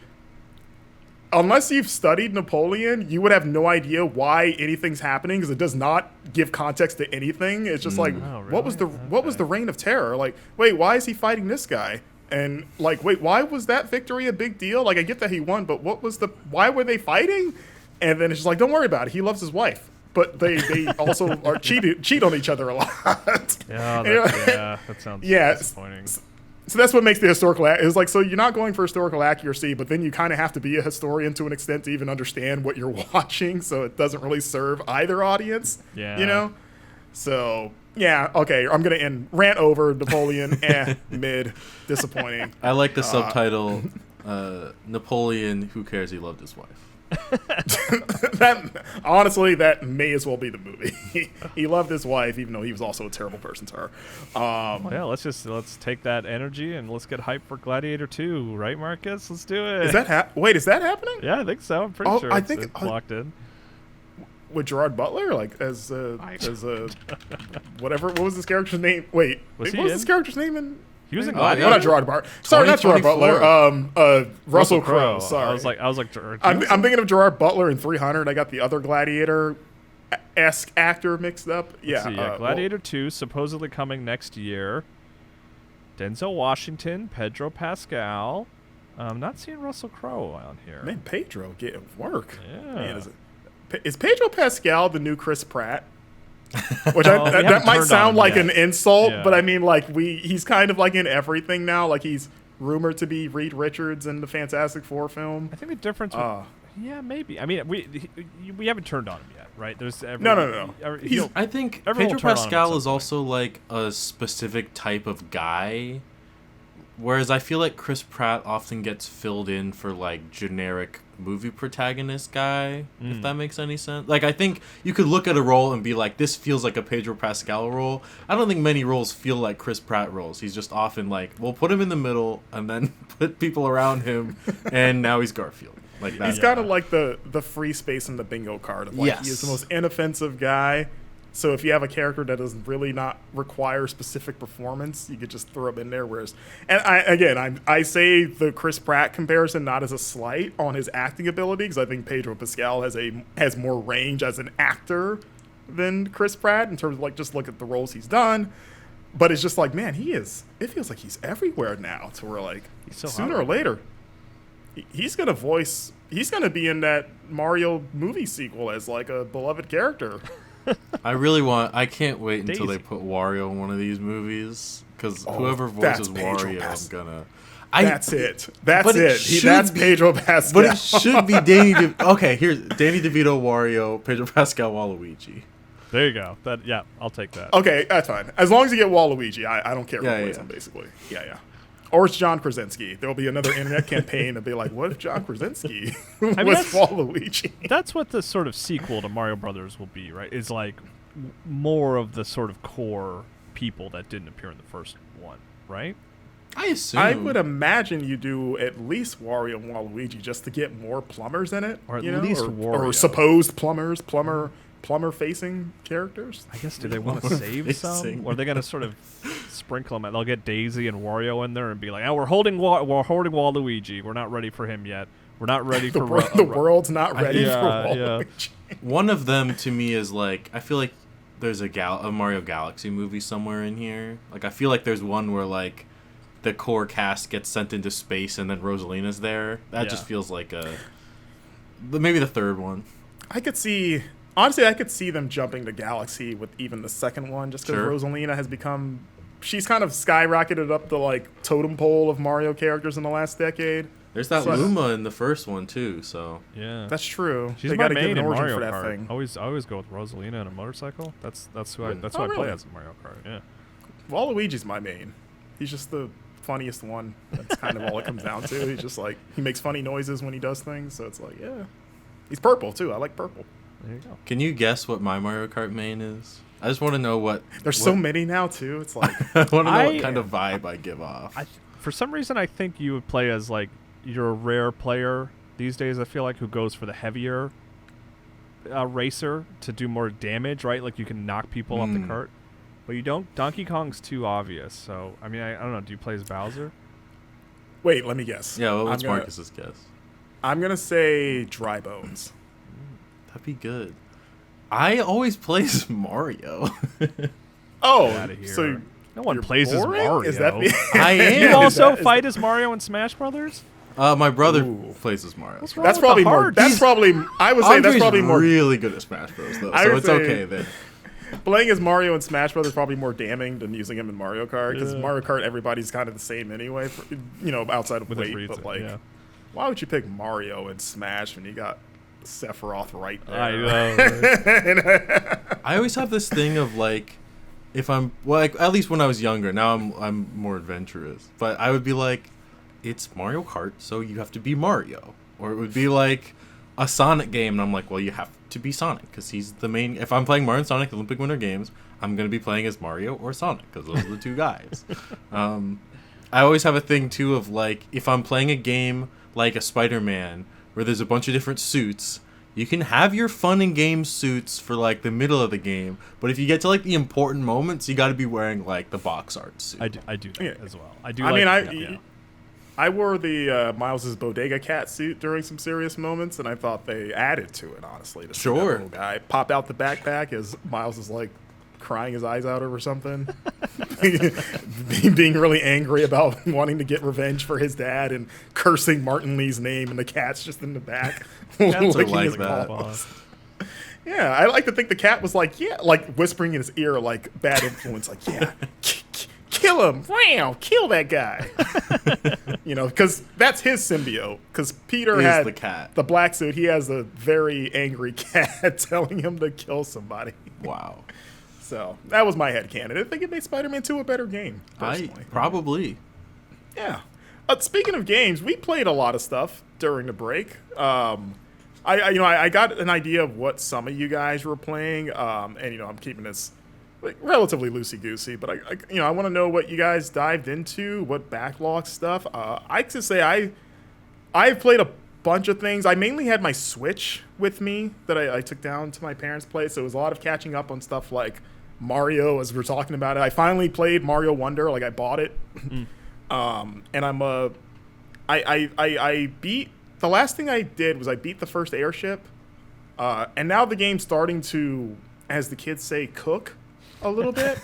unless you've studied Napoleon, you would have no idea why anything's happening because it does not give context to anything. It's just like, really? what was the reign of terror? Like, wait, why is he fighting this guy? And like, wait, why was that victory a big deal? Like, I get that he won, but why were they fighting? And then it's just like, don't worry about it. He loves his wife. But they also are cheat on each other a lot. Yeah, that sounds disappointing. So that's what makes the historical is like. So you're not going for historical accuracy, but then you kind of have to be a historian to an extent to even understand what you're watching. So it doesn't really serve either audience. Yeah, you know. So yeah, okay. I'm gonna rant over Napoleon. Mid, disappointing. I like the subtitle. Napoleon, who cares? He loved his wife. that may as well be the movie. He loved his wife, even though he was also a terrible person to her. Yeah, let's take that energy and let's get hyped for Gladiator 2, right, Marcus? Let's do it. Is that wait? Is that happening? Yeah, I think so. I'm pretty sure. I think it's locked in. With Gerard Butler, like as whatever. What was his character's name? Wait, what was his character's name in? He was in Gladiator. Not Gerard Butler. Sorry, not Gerard Butler. Russell Crowe. Sorry, I was like, I'm thinking of Gerard Butler in 300. I got the other Gladiator-esque actor mixed up. Yeah. Gladiator 2 supposedly coming next year. Denzel Washington, Pedro Pascal. I'm not seeing Russell Crowe on here. Man, Pedro getting work. Yeah. Man, is Pedro Pascal the new Chris Pratt? Which that might sound like an insult, but I mean, like he's kind of like in everything now. Like he's rumored to be Reed Richards in the Fantastic Four film. I think the difference. Yeah, maybe. I mean, we haven't turned on him yet, right? There's no. I think Pedro Pascal is also like a specific type of guy, whereas I feel like Chris Pratt often gets filled in for like generic movie protagonist guy, if that makes any sense. Like, I think you could look at a role and be like, this feels like a Pedro Pascal role. I don't think many roles feel like Chris Pratt roles. He's just often like, we'll put him in the middle and then put people around him, and now he's Garfield. Like that. He's kind of like the free space in the bingo card. Of like, he is the most inoffensive guy. So if you have a character that does really not require specific performance, you could just throw him in there. Whereas, and I say the Chris Pratt comparison not as a slight on his acting ability, because I think Pedro Pascal has more range as an actor than Chris Pratt in terms of like just look at the roles he's done. But it's just like, man, it feels like he's everywhere now. To where like sooner or later, he's gonna be in that Mario movie sequel as like a beloved character. I can't wait until they put Wario in one of these movies, because whoever voices Wario, I'm gonna. That's it. That's Pedro Pascal. But it should be Danny. Okay, here's Danny DeVito, Wario, Pedro Pascal, Waluigi. There you go. I'll take that. Okay, that's fine. As long as you get Waluigi, I don't care who plays him, basically. Yeah. Or it's John Krasinski. There'll be another internet campaign to be like, what if John Krasinski was Waluigi? That's what the sort of sequel to Mario Brothers will be, right? Is like more of the sort of core people that didn't appear in the first one, right? I assume. I would imagine you do at least Wario and Waluigi just to get more plumbers in it. Or at least Wario. Or supposed plumber-facing characters. I guess, do they want to save some? Or are they going to sort of sprinkle them? They'll get Daisy and Wario in there and be like, oh, we're holding Waluigi. We're not ready for him yet. We're not ready for... the world's not ready for Waluigi. One of them, to me, is like... I feel like there's a Mario Galaxy movie somewhere in here. Like, I feel like there's one where, like, the core cast gets sent into space and then Rosalina's there. That just feels like maybe the third one. Honestly, I could see them jumping to Galaxy with even the second one, just because Rosalina has become... She's kind of skyrocketed up the, like, totem pole of Mario characters in the last decade. There's that Luma in the first one, too, so... Yeah. That's true. She's my main in Mario Kart. I always go with Rosalina and a motorcycle. That's who I play as in Mario Kart, yeah. Waluigi's my main. He's just the funniest one. That's kind of all it comes down to. He's just like... He makes funny noises when he does things, so it's like, yeah. He's purple, too. I like purple. There you go. Can you guess what my Mario Kart main is? I just want to know what... There's so many now, too. It's like... I want to know what kind of vibe I give off. For some reason, I think you would play as, like, you're a rare player these days, I feel like, who goes for the heavier racer to do more damage, right? Like you can knock people off the cart. But you don't. Donkey Kong's too obvious. So, I mean, I don't know. Do you play as Bowser? Wait, let me guess. Yeah, what's Marcus's guess? I'm going to say Dry Bones. That'd be good. I always play as Mario. Oh, Get outta here. so No one you're plays as boring? Mario. Is that I am. You also is fight as Mario in Smash Brothers? My brother Ooh. plays as Mario. What's wrong That's with the probably more. hearts? That's probably. I would say that's Andre's probably more. really good at Smash Bros. Though, I so would it's say- okay then. Playing as Mario in Smash Bros. Is probably more damning than using him in Mario Kart, because Yeah. Mario Kart everybody's kind of the same anyway, outside of With his weight. reason, But like, yeah. why would you pick Mario in Smash when you got Sephiroth right there? I know. Right? I always have this thing of like, if I'm like, at least when I was younger. Now I'm more adventurous, but I would be like, it's Mario Kart, so you have to be Mario, or it would be like a Sonic game, and I'm like, well, you have to be Sonic because he's the main. If I'm playing Mario and Sonic Olympic Winter Games, I'm gonna be playing as Mario or Sonic because those are the two guys. I always have a thing too of like, if I'm playing a game like a Spider-Man where there's a bunch of different suits, you can have your fun and game suits for like the middle of the game, but if you get to like the important moments, you got to be wearing like the box art suit. I do that Yeah. as well. I do. I mean, yeah. I wore the Miles's Bodega Cat suit during some serious moments, and I thought they added to it, honestly. To see that Sure. little guy pop out the backpack as Miles is like crying his eyes out over something, being really angry about wanting to get revenge for his dad and cursing Martin Lee's name, and the cat's just in the back Cats are licking like his that. paws. Yeah, I like to think the cat was like, yeah, like whispering in his ear, like bad influence, like, yeah, kill him, wow, kill that guy. Because that's his symbiote. Because Peter Is had the cat. the black suit, he has a very angry cat telling him to kill somebody. Wow. So that was my headcanon. I think it made Spider-Man 2 a better game, personally. Probably. Yeah. Speaking of games, we played a lot of stuff during the break. I got an idea of what some of you guys were playing, and I'm keeping this like relatively loosey goosey. But I want to know what you guys dived into, what backlog stuff. I could say I've played a bunch of things. I mainly had my Switch with me that I took down to my parents' place. So it was a lot of catching up on stuff like Mario, as we're talking about it. I finally played Mario Wonder, like I bought it, and I beat. The last thing I did was I beat the first airship, and now the game's starting to, as the kids say, cook a little bit.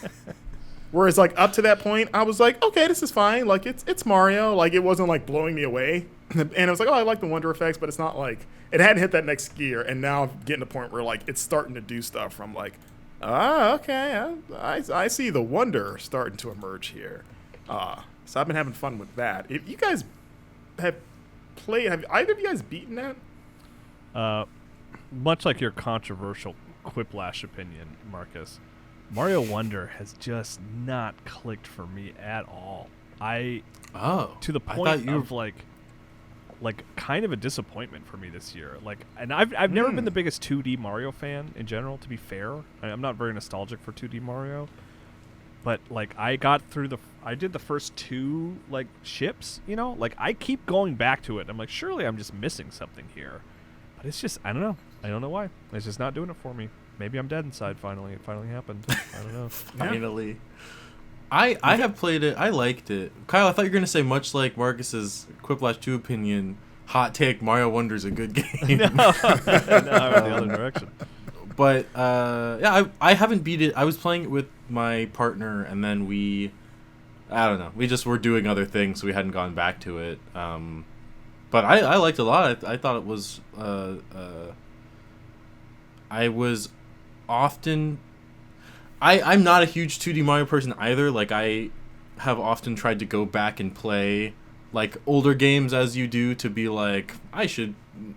Whereas like up to that point, I was like, okay, this is fine. Like it's Mario. Like it wasn't like blowing me away, and I was like, oh, I like the wonder effects, but it's not like it hadn't hit that next gear. And now I'm getting to the point where like it's starting to do stuff. From like, okay, I see the wonder starting to emerge here. So I've been having fun with that. If you guys have played, have either of you guys beaten that? Much like your controversial Quiplash opinion, Marcus, Mario Wonder has just not clicked for me at all. To the point of like kind of a disappointment for me this year. Like, and I've never been the biggest 2D Mario fan in general, to be fair. I'm not very nostalgic for 2D Mario. But like I did the first two like ships, like I keep going back to it. I'm like, surely I'm just missing something here. But it's just, I don't know. I don't know why. It's just not doing it for me. Maybe I'm dead inside finally. It finally happened. I don't know. Finally. I have played it. I liked it. Kyle, I thought you were going to say, much like Marcus's Quiplash 2 opinion, hot take, Mario Wonder's a good game. No, I went the other direction. But, I haven't beat it. I was playing it with my partner, and then I don't know. We just were doing other things, so we hadn't gone back to it. But I liked it a lot. I thought it was... I was often... I'm not a huge 2D Mario person either. Like, I have often tried to go back and play, like, older games as you do to be like, I should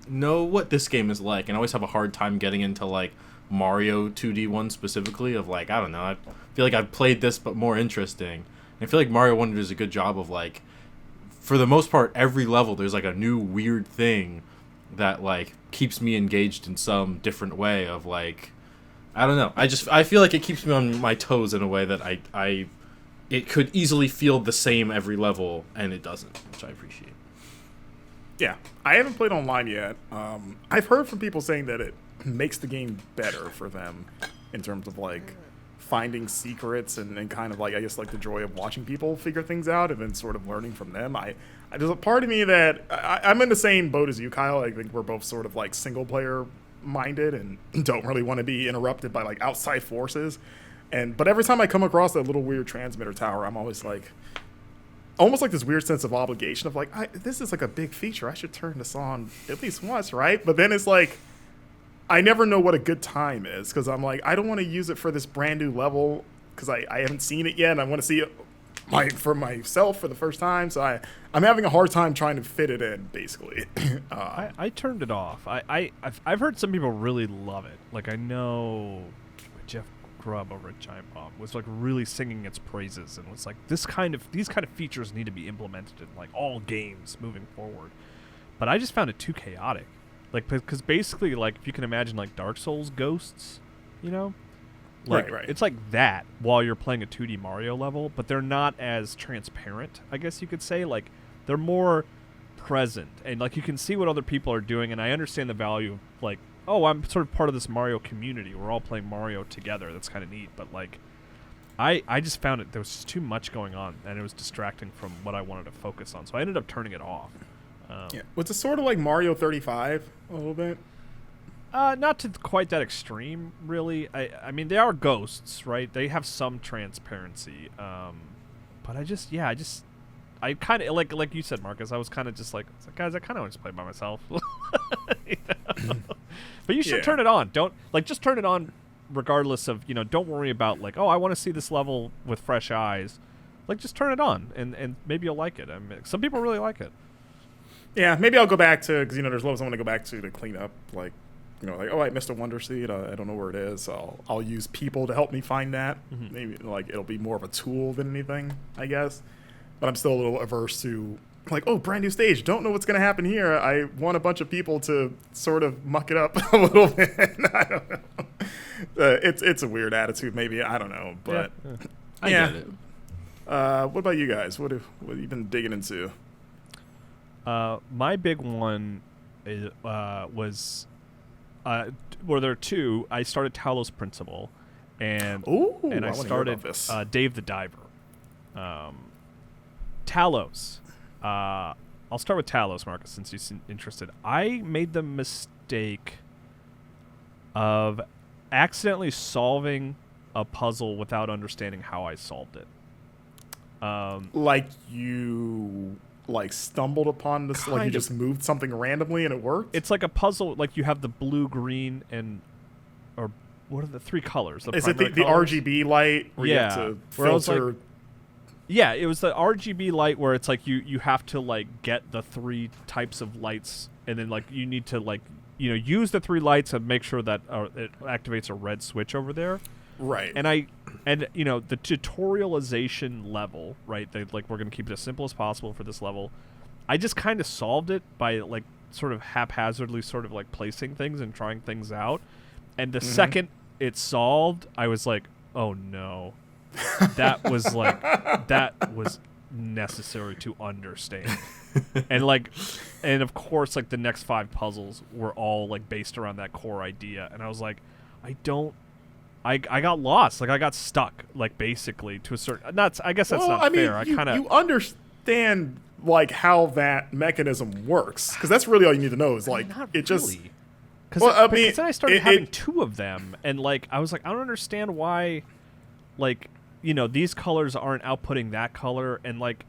know what this game is like. And I always have a hard time getting into, like, Mario 2D one specifically of, like, I don't know. I feel like I've played this, but more interesting. And I feel like Mario Wonder does a good job of, like, for the most part, every level there's, like, a new weird thing that, like, keeps me engaged in some different way of, like... I don't know. I feel like it keeps me on my toes in a way that it could easily feel the same every level, and it doesn't, which I appreciate. Yeah, I haven't played online yet. I've heard from people saying that it makes the game better for them in terms of like finding secrets and kind of like, I guess, like the joy of watching people figure things out and then sort of learning from them. There's a part of me that I'm in the same boat as you, Kyle. I think we're both sort of like single player minded and don't really want to be interrupted by like outside forces. But every time I come across that little weird transmitter tower, I'm always like, almost like this weird sense of obligation of like, this is like a big feature. I should turn this on at least once, right? But then it's like, I never know what a good time is because I'm like, I don't want to use it for this brand new level because I haven't seen it yet and I want to see it for myself for the first time. So I'm having a hard time trying to fit it in, basically. I turned it off. I've heard some people really love it. Like, I know Jeff Grubb over at Giant Bomb was like really singing its praises and was like, these kind of features need to be implemented in like all games moving forward. But I just found it too chaotic. Like, because basically, like, if you can imagine, like, Dark Souls ghosts, you know? Like, right. It's like that while you're playing a 2D Mario level, but they're not as transparent, I guess you could say. Like, they're more present, and, like, you can see what other people are doing, and I understand the value of, like, oh, I'm sort of part of this Mario community. We're all playing Mario together. That's kind of neat, but, like, I just found there was just too much going on, and it was distracting from what I wanted to focus on, so I ended up turning it off. Yeah. Was it sort of like Mario 35 a little bit? Not to quite that extreme, really. I mean, they are ghosts, right? They have some transparency. But I kind of, like you said, Marcus, I was kind of just like, guys, I kind of want to play by myself. You know? But you should turn it on. Just turn it on regardless of, don't worry about, like, oh, I want to see this level with fresh eyes. Like, just turn it on, and maybe you'll like it. I mean, some people really like it. Yeah, maybe I'll go back to, because, there's levels I want to go back to clean up, like, oh, I missed a Wonder Seed. I don't know where it is. So I'll use people to help me find that. Mm-hmm. Maybe, like, it'll be more of a tool than anything, I guess. But I'm still a little averse to, like, oh, brand new stage. Don't know what's going to happen here. I want a bunch of people to sort of muck it up a little bit. I don't know. It's a weird attitude, maybe. I don't know. But, I get it. What about you guys? What have you been digging into? My big one was, well, there are two. I started Talos Principle, and I started Dave the Diver. Talos. I'll start with Talos, Marcus, since you're interested. I made the mistake of accidentally solving a puzzle without understanding how I solved it. Like you... like stumbled upon this, like you just moved something randomly and it worked? It's like a puzzle, like you have the blue, green, or what are the three colors? Is it the RGB light where you have to filter? Yeah, it was the RGB light where it's like you have to like get the three types of lights, and then like you need to like use the three lights and make sure that it activates a red switch over there. Right. And the tutorialization level, right? We're going to keep it as simple as possible for this level. I just kind of solved it by like sort of haphazardly sort of like placing things and trying things out. And the second it's solved, I was like, oh no. That was necessary to understand. And of course, like the next 5 puzzles were all like based around that core idea. And I was like, I got lost. Like I got stuck. Like basically to a certain. I guess that's not fair. You understand like how that mechanism works because that's really all you need to know is like not it really. just. Because then I started having 2 of them, and like I was like, I don't understand why, like these colors aren't outputting that color, and like.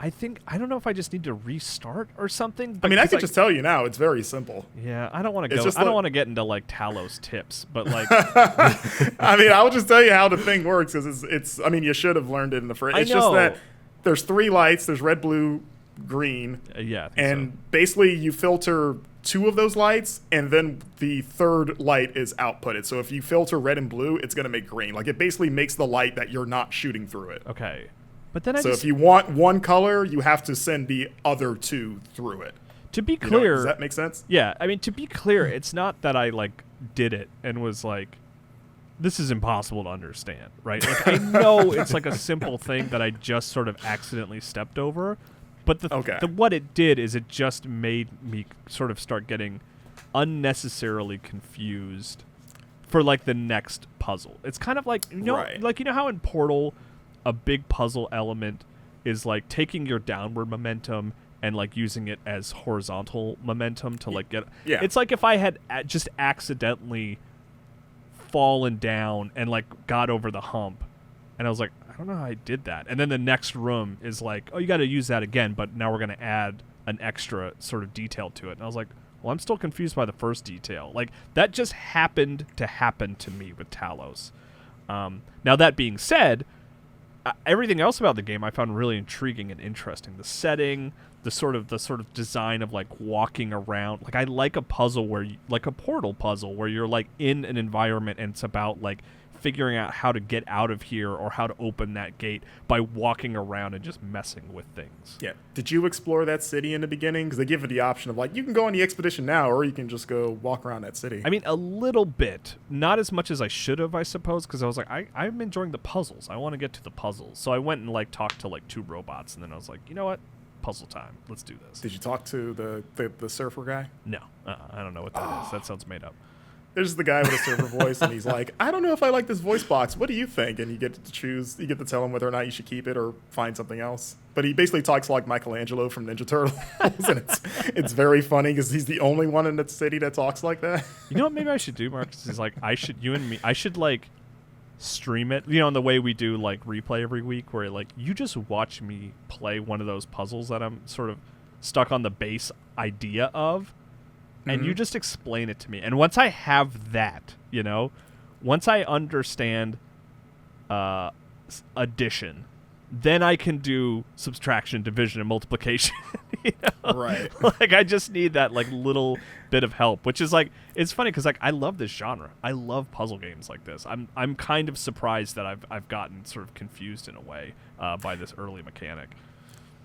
I don't know if I just need to restart or something. I mean, I could just tell you now. It's very simple. Yeah, I don't want to go. I don't want to get into like Talos tips, but like, I mean, I'll just tell you how the thing works because it's. I mean, you should have learned it in the first. It's just that there's 3 lights. There's red, blue, green. Yeah, and basically you filter 2 of those lights, and then the third light is outputted. So if you filter red and blue, it's going to make green. Like it basically makes the light that you're not shooting through it. Okay. But then if you want one color, you have to send the other 2 through it. To be clear, does that make sense? Yeah, I mean, to be clear, it's not that I like did it and was like, this is impossible to understand, right? Like I know it's like a simple thing that I just sort of accidentally stepped over, But Okay. what it did is it just made me sort of start getting unnecessarily confused for like the next puzzle. It's kind of like Right. like how in Portal a big puzzle element is like taking your downward momentum and like using it as horizontal momentum to like get. Yeah. It's like if I had just accidentally fallen down and like got over the hump, and I was like, I don't know how I did that. And then the next room is like, oh, you got to use that again, but now we're going to add an extra sort of detail to it. And I was like, well, I'm still confused by the first detail. Like, that just happened to me with Talos. Now, that being said, everything else about the game I found really intriguing and interesting. The setting, the sort of design of like walking around. Like, I like a puzzle like a Portal puzzle where you're like in an environment and it's about like figuring out how to get out of here or how to open that gate by walking around and just messing with things. Yeah. Did you explore that city in the beginning? Because they give you the option of like, you can go on the expedition now, or you can just go walk around that city. I mean, a little bit. Not as much as I should have, I suppose, because I was like, I'm enjoying the puzzles. I want to get to the puzzles. So I went and like talked to like 2 robots, and then I was like, you know what? Puzzle time. Let's do this. Did you talk to the surfer guy? No. I don't know what that is. That sounds made up. There's the guy with a server voice, and he's like, I don't know if I like this voice box. What do you think? And you get to choose. You get to tell him whether or not you should keep it or find something else. But he basically talks like Michelangelo from Ninja Turtles, and it's very funny because he's the only one in the city that talks like that. You know what maybe I should do, Marcus? Is like I should like stream it, you know, in the way we do like replay every week, where like you just watch me play one of those puzzles that I'm sort of stuck on the base idea of. And you just explain it to me. And once I have that, you know, once I understand addition, then I can do subtraction, division, and multiplication. You know? Right. Like, I just need that, like, little bit of help, which is, like, it's funny because, like, I love this genre. I love puzzle games like this. I'm kind of surprised that I've gotten sort of confused in a way by this early mechanic.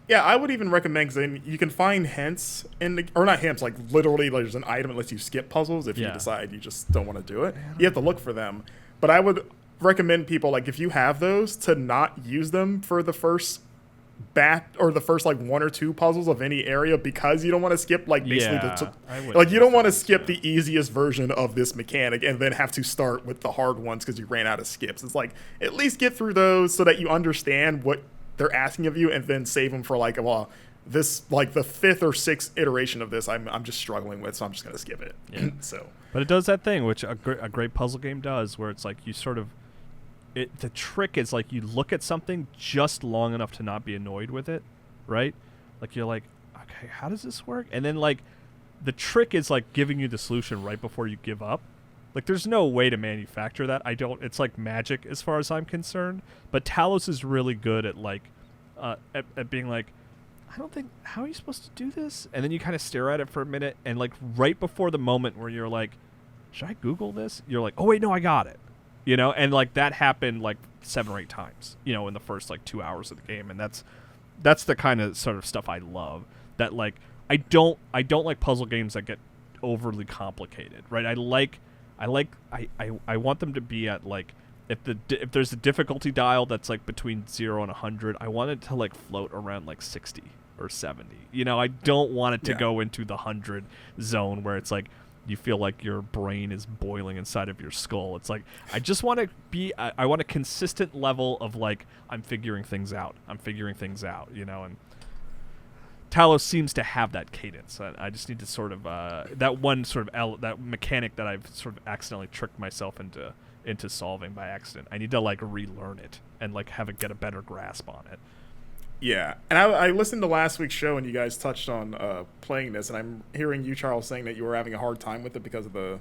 Yeah, I would even recommend, because you can find hints or not hints, like literally there's an item that lets you skip puzzles if you decide you just don't want to do it. You have to look for them. But I would recommend people, like, if you have those, to not use them for the first the first like 1 or 2 puzzles of any area, because you don't want to skip like basically you don't want to skip the easiest version of this mechanic and then have to start with the hard ones because you ran out of skips. It's like, at least get through those so that you understand what they're asking of you, and then save them for like, well, this like the 5th or 6th iteration of this I'm just struggling with, so I'm just gonna skip it. Yeah. So, but it does that thing which a great puzzle game does, where it's like you sort of the trick is like you look at something just long enough to not be annoyed with it, right? Like you're like, okay, how does this work? And then like the trick is like giving you the solution right before you give up. Like, there's no way to manufacture that. It's like magic as far as I'm concerned. But Talos is really good at, like, at being like, I don't think, how are you supposed to do this? And then you kind of stare at it for a minute, and, like, right before the moment where you're like, should I Google this? You're like, oh, wait, no, I got it. You know? And, like, that happened, like, 7 or 8 times, you know, in the first, like, 2 hours of the game. And that's the kind of sort of stuff I love. That, like, I don't like puzzle games that get overly complicated, right? I want them to be at, like, if there's a difficulty dial that's like between 0 and 100, I want it to like float around like 60 or 70. You know, I don't want it to go into the 100 zone where it's like you feel like your brain is boiling inside of your skull. It's like I just want to be I want a consistent level of like I'm figuring things out, you know. And Talos seems to have that cadence. I just need to sort of that one sort of that mechanic that I've sort of accidentally tricked myself into solving by accident. I need to like relearn it and like get a better grasp on it. Yeah, and I listened to last week's show, and you guys touched on playing this, and I'm hearing you, Charles, saying that you were having a hard time with it because of the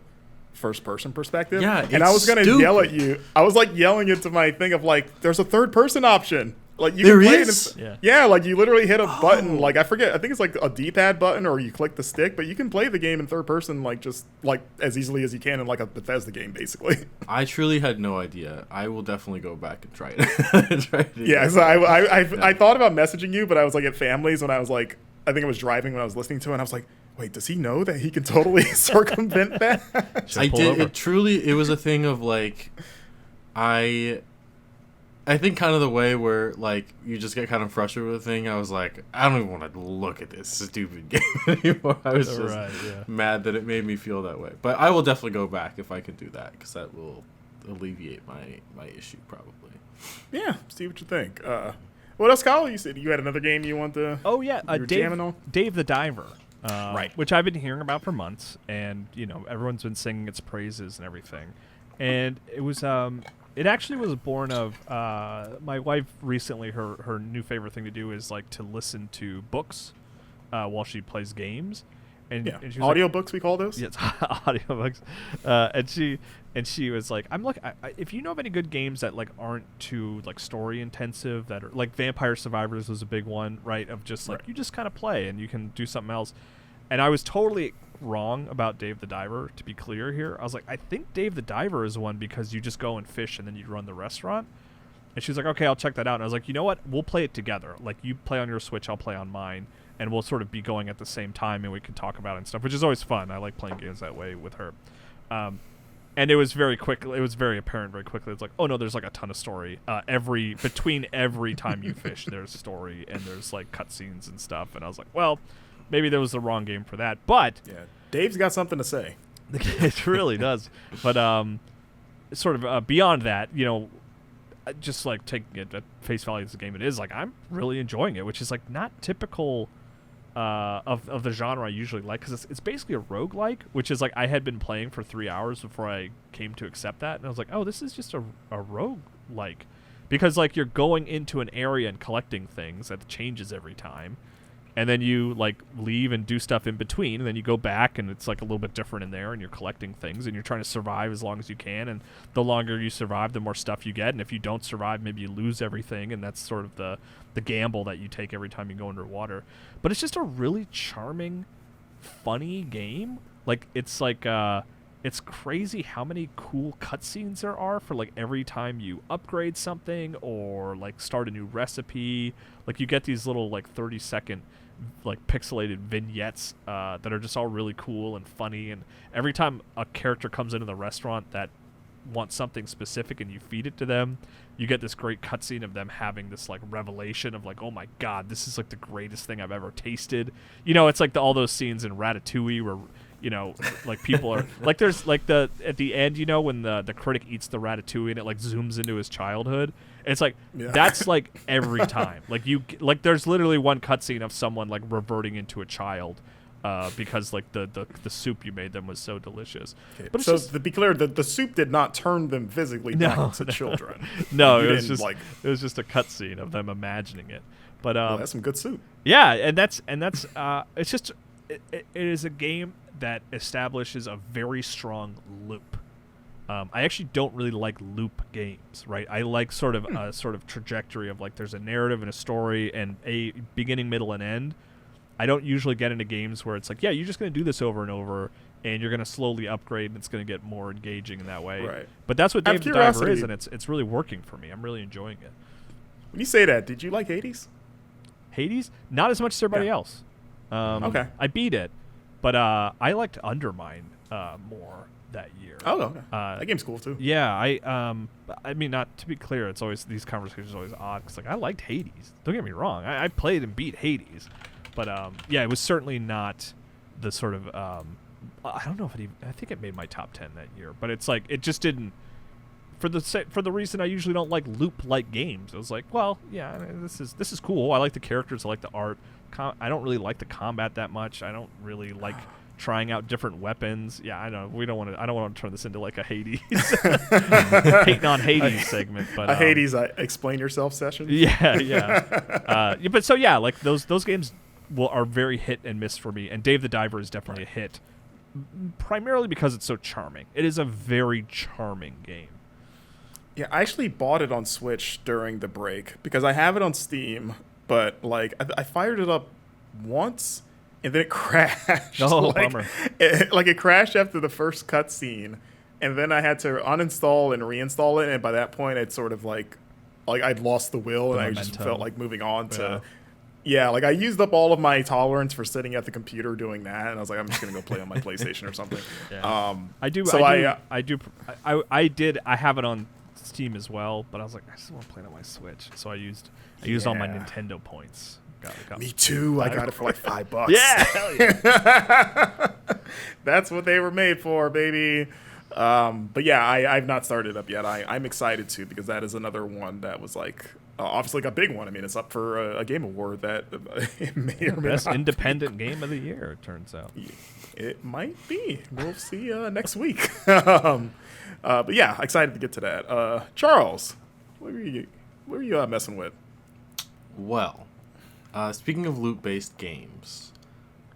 first-person perspective. Yeah, and I was gonna yell at you. I was like yelling into my thing of like, there's a third-person option. Like you there can play is? it. Yeah, like you literally hit a button. Like I forget. I think it's like a D-pad button, or you click the stick. But you can play the game in third person, like just like as easily as you can in like a Bethesda game, basically. I truly had no idea. I will definitely go back and try it. Yeah, so I thought about messaging you, but I was like at families when I was like, I think I was driving when I was listening to it, and I was like, wait, does he know that he can totally circumvent that? I did. It was a thing of like, I think kind of the way where like you just get kind of frustrated with a thing. I was like, I don't even want to look at this stupid game anymore. I was just mad that it made me feel that way. But I will definitely go back if I can do that, because that will alleviate my issue probably. Yeah, see what you think. What else, Kyle? You said you had another game you want to. Oh yeah, Dave the Diver. Right. Which I've been hearing about for months, and everyone's been singing its praises and everything. And it was it actually was born of my wife recently. Her new favorite thing to do is like to listen to books while she plays games. And she was audiobooks, we call those. Yes, audiobooks. And she was like, "I'm like, if you know of any good games that like aren't too like story intensive, that are like Vampire Survivors was a big one, right? Of just like you just kind of play and you can do something else." And I was totally wrong about Dave the Diver. To be clear here, I was like, I think Dave the Diver is one because you just go and fish and then you run the restaurant. And she's like, "Okay, I'll check that out." And I was like, "You know what? We'll play it together. Like you play on your Switch, I'll play on mine." And we'll sort of be going at the same time, and we can talk about it and stuff, which is always fun. I like playing games that way with her. And it was very quick. It was very apparent very quickly. It's like, oh no, there's like a ton of story. Between every time you fish, there's story and there's like cutscenes and stuff. And I was like, well, maybe there was the wrong game for that. But yeah, Dave's got something to say. It really does. But sort of beyond that, just like taking it at face value as the game it is, like I'm really enjoying it, which is like not typical of the genre I usually like, because it's basically a roguelike, which is like I had been playing for 3 hours before I came to accept that, and I was like, oh, this is just a roguelike, because like you're going into an area and collecting things that changes every time, and then you like leave and do stuff in between, and then you go back and it's like a little bit different in there, and you're collecting things and you're trying to survive as long as you can, and the longer you survive, the more stuff you get, and if you don't survive, maybe you lose everything, and that's sort of the gamble that you take every time you go underwater. But it's just a really charming, funny game. Like it's crazy how many cool cutscenes there are for like every time you upgrade something or like start a new recipe. Like you get these little like 30-second like pixelated vignettes that are just all really cool and funny, and every time a character comes into the restaurant that wants something specific and you feed it to them, you get this great cutscene of them having this like revelation of like, oh my god, this is like the greatest thing I've ever tasted. It's like all those scenes in Ratatouille where like people are like, there's like at the end, when the critic eats the ratatouille and it like zooms into his childhood. It's like that's like every time. Like there's literally one cutscene of someone like reverting into a child because like the soup you made them was so delicious. Okay. But so to be clear, the soup did not turn them physically back into children. No, it was just a cutscene of them imagining it. But that's some good soup. Yeah, and that's it's just it is a game that establishes a very strong loop. I actually don't really like loop games, right? I like sort of a sort of trajectory of like there's a narrative and a story and a beginning, middle, and end. I don't usually get into games where it's like, yeah, you're just going to do this over and over, and you're going to slowly upgrade, and it's going to get more engaging in that way. Right. But that's what Dave the Diver is, and it's really working for me. I'm really enjoying it. When you say that, did you like Hades? Hades? Not as much as everybody else. Okay. I beat it, but I liked Undermine more that year. Oh, okay. That game's cool too. Yeah, I mean, not to be clear, it's always these conversations are always odd because like I liked Hades. Don't get me wrong, I played and beat Hades, but yeah, it was certainly not the sort of I don't know if it even, I think it made my top 10 that year, but it's like it just didn't. For the reason I usually don't like loop-like games, I was like, well, yeah, I mean, this is cool. I like the characters, I like the art. I don't really like the combat that much. I don't really like trying out different weapons. Yeah, I know. I don't want to turn this into like a Hades hating on Hades segment, but a Hades explain yourself session. Yeah. But so yeah, like those games are very hit and miss for me, and Dave the Diver is definitely a hit, primarily because it's so charming. It is a very charming game. Yeah, I actually bought it on Switch during the break because I have it on Steam, but like I fired it up once and then it crashed. Oh, bummer. It crashed after the first cutscene, and then I had to uninstall and reinstall it, and by that point it's sort of like I'd lost the will and I just felt like moving on to like I used up all of my tolerance for sitting at the computer doing that, and I was like, I'm just gonna go play on my PlayStation or something. Yeah. I have it on Steam as well, but I was like, I just want to play it on my Switch. So I used all my Yeah. Nintendo points. Got Me too. I got it for like $5. Yeah, hell yeah. That's what they were made for, baby. But yeah, I've not started it up yet. I'm excited to, because that is another one that was like obviously like a big one. I mean, it's up for a game award that it may or may Best not. independent game of the year, it turns out. It might be. We'll see next week. But yeah, excited to get to that. Charles, what were you messing with? Well, speaking of loot-based games,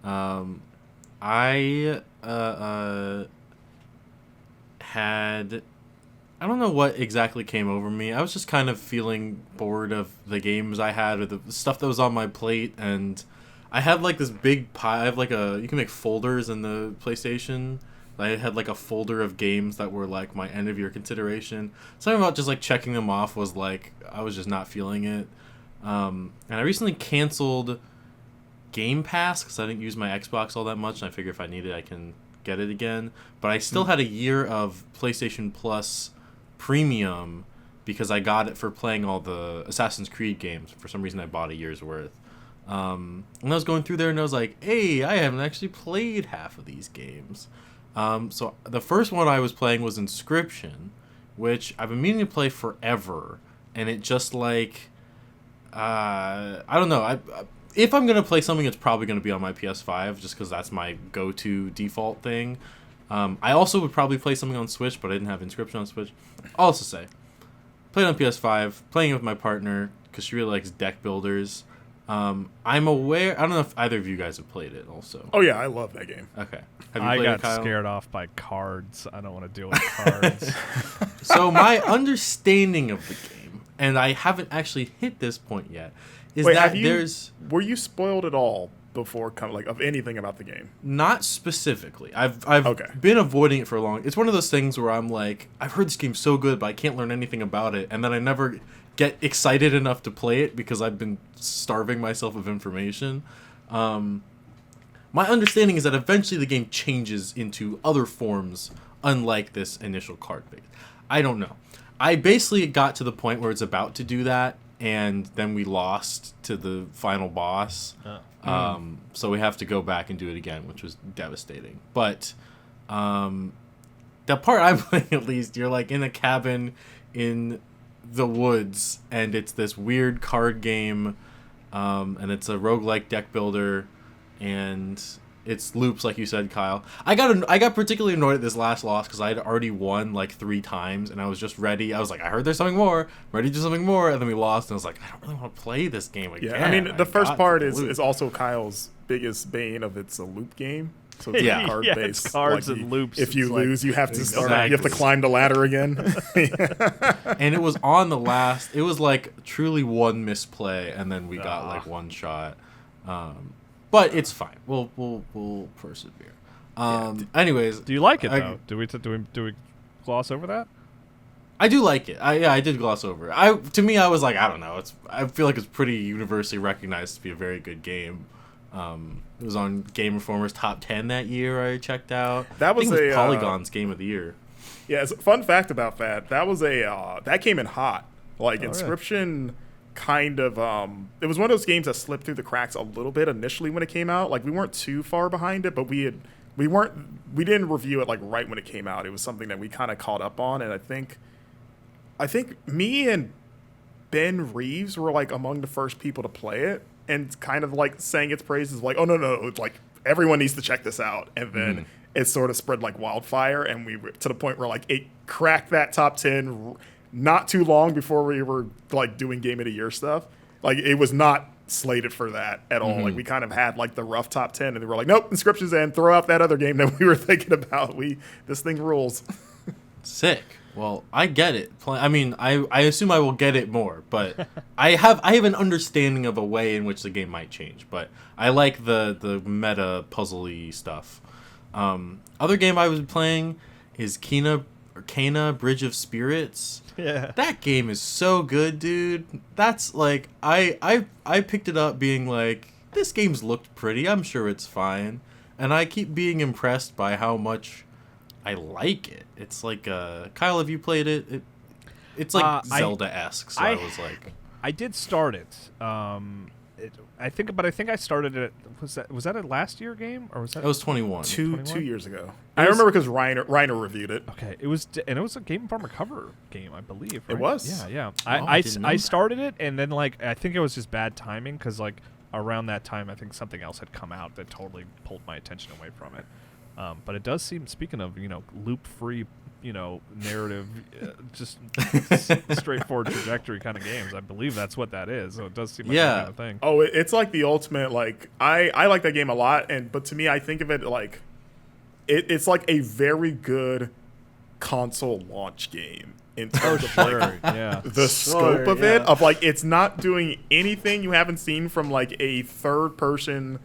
I had, I don't know what exactly came over me. I was just kind of feeling bored of the games I had, or the stuff that was on my plate, and I had like this big pile. I have like you can make folders in the PlayStation. I had like a folder of games that were like my end of year consideration. Something about just like checking them off was like, I was just not feeling it. And I recently canceled Game Pass because I didn't use my Xbox all that much, and I figure if I need it, I can get it again. But I still had a year of PlayStation Plus Premium because I got it for playing all the Assassin's Creed games. For some reason, I bought a year's worth. And I was going through there, and I was like, hey, I haven't actually played half of these games. So the first one I was playing was Inscryption, which I've been meaning to play forever, and it just like, I don't know. If I'm gonna play something, it's probably gonna be on my PS5, just because that's my go-to default thing. I also would probably play something on Switch, but I didn't have Inscryption on Switch. I'll also say, played on PS5, playing it with my partner because she really likes deck builders. I'm aware. I don't know if either of you guys have played it. Also. Oh yeah, I love that game. Okay. Have you I played got it, Kyle? scared off by cards. I don't want to deal with cards. So my understanding of the game, and I haven't actually hit this point yet, is Wait, that there's were you spoiled at all before, kind of like, of anything about the game? not specifically. I've Okay. been avoiding it for a long. It's one of those things where I'm like, I've heard this game's so good, but I can't learn anything about it, and then I never get excited enough to play it because I've been starving myself of information. My understanding is that eventually the game changes into other forms, unlike this initial card base. I don't know. I basically got to the point where it's about to do that, and then we lost to the final boss. So we have to go back and do it again, which was devastating. But the part I'm playing, at least, you're like in a cabin in the woods, and it's this weird card game, and it's a roguelike deck builder, and it's loops, like you said, Kyle. I got particularly annoyed at this last loss because I had already won like 3 times, and I was just ready. I was like, I heard there's something more, I'm ready to do something more, and then we lost, and I was like, I don't really want to play this game again. Yeah, I mean, the first got part the is loop. also Kyle's biggest bane of it's a loop game. So it's Yeah. card Yeah, based. it's cards and loops. If you It's like- lose, you have to start. Exactly. You have to climb the ladder again. And it was on the last. It was like truly one misplay, and then we got Ah. like one shot. But it's fine. We'll persevere. Anyways, Do you like it I- though? Do we gloss over that? I do like it. I did gloss over it. To me, I was like, I don't know. I feel like it's pretty universally recognized to be a very good game. It was on Game Informer's top 10 that year. I checked out. That was I think it a, was Polygon's Game of the Year. Yeah, fun fact about that. That was that came in hot. Like Oh, really? Inscryption kind of it was one of those games that slipped through the cracks a little bit initially when it came out. Like we weren't too far behind it, but we didn't review it like right when it came out. It was something that we kind of caught up on, and I think me and Ben Reeves were like among the first people to play it and kind of like sang its praises, like, oh no, it's like everyone needs to check this out. And then it sort of spread like wildfire, and we were to the point where like it cracked that top 10 not too long before we were like doing Game of the Year stuff. Like it was not slated for that at all. Like we kind of had like the rough top 10, and they were like, nope, Inscryption's in, throw out that other game that we were thinking about. This thing rules. Sick. Well, I get it. I mean, I assume I will get it more, but I have an understanding of a way in which the game might change. But I like the meta puzzly stuff. Other game I was playing is Kena Bridge of Spirits. Yeah. That game is so good, dude. That's like I picked it up being like, this game's looked pretty. I'm sure it's fine, and I keep being impressed by how much I like it. It's like Kyle, have you played it? It's like Zelda-esque, so I was like... I did start it. I think I started it. Was that a last year game or was that? It was 21. 2 years ago. I remember because Reiner reviewed it. Okay, it was a Game Informer cover game, I believe. Right? It was. Yeah. I I started it, and then like I think it was just bad timing because like around that time I think something else had come out that totally pulled my attention away from it. But it does seem, speaking of loop-free, narrative, just straightforward trajectory kind of games. I believe that's what that is. So it does seem like that kind of thing. Oh, it's like the ultimate. Like I like that game a lot, but to me, I think of it like it's like a very good console launch game in terms of like the scope of it. Of like it's not doing anything you haven't seen from like a third person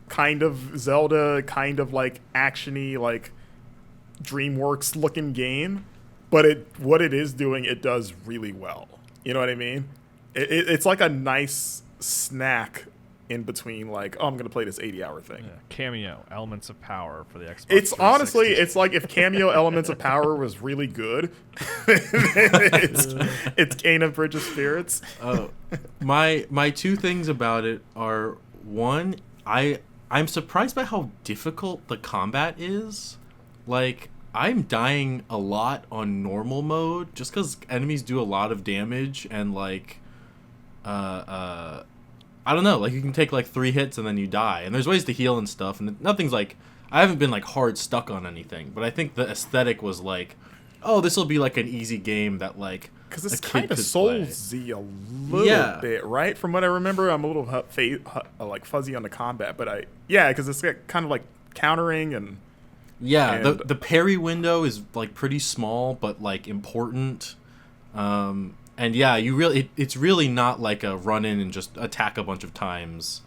kind of Zelda, kind of like actiony, like DreamWorks looking game, but what it is doing, it does really well. You know what I mean? It's like a nice snack in between, like, oh, I'm gonna play this 80-hour thing. Yeah. Cameo Elements of Power for the Xbox. It's honestly, it's like if Cameo Elements of Power was really good, it's Kane of Bridge of Spirits. My two things about it are, one, I'm surprised by how difficult the combat is. Like, I'm dying a lot on normal mode just because enemies do a lot of damage and, like, I don't know. Like, you can take, like, 3 hits and then you die. And there's ways to heal and stuff. And nothing's, like, I haven't been, like, hard stuck on anything. But I think the aesthetic was, like, oh, this will be, like, an easy game that, like, because it's kind of Souls-y a little bit, right? From what I remember, I'm a little like fuzzy on the combat, but because it's kind of like countering and the parry window is like pretty small but like important, and it's really not like a run in and just attack a bunch of times.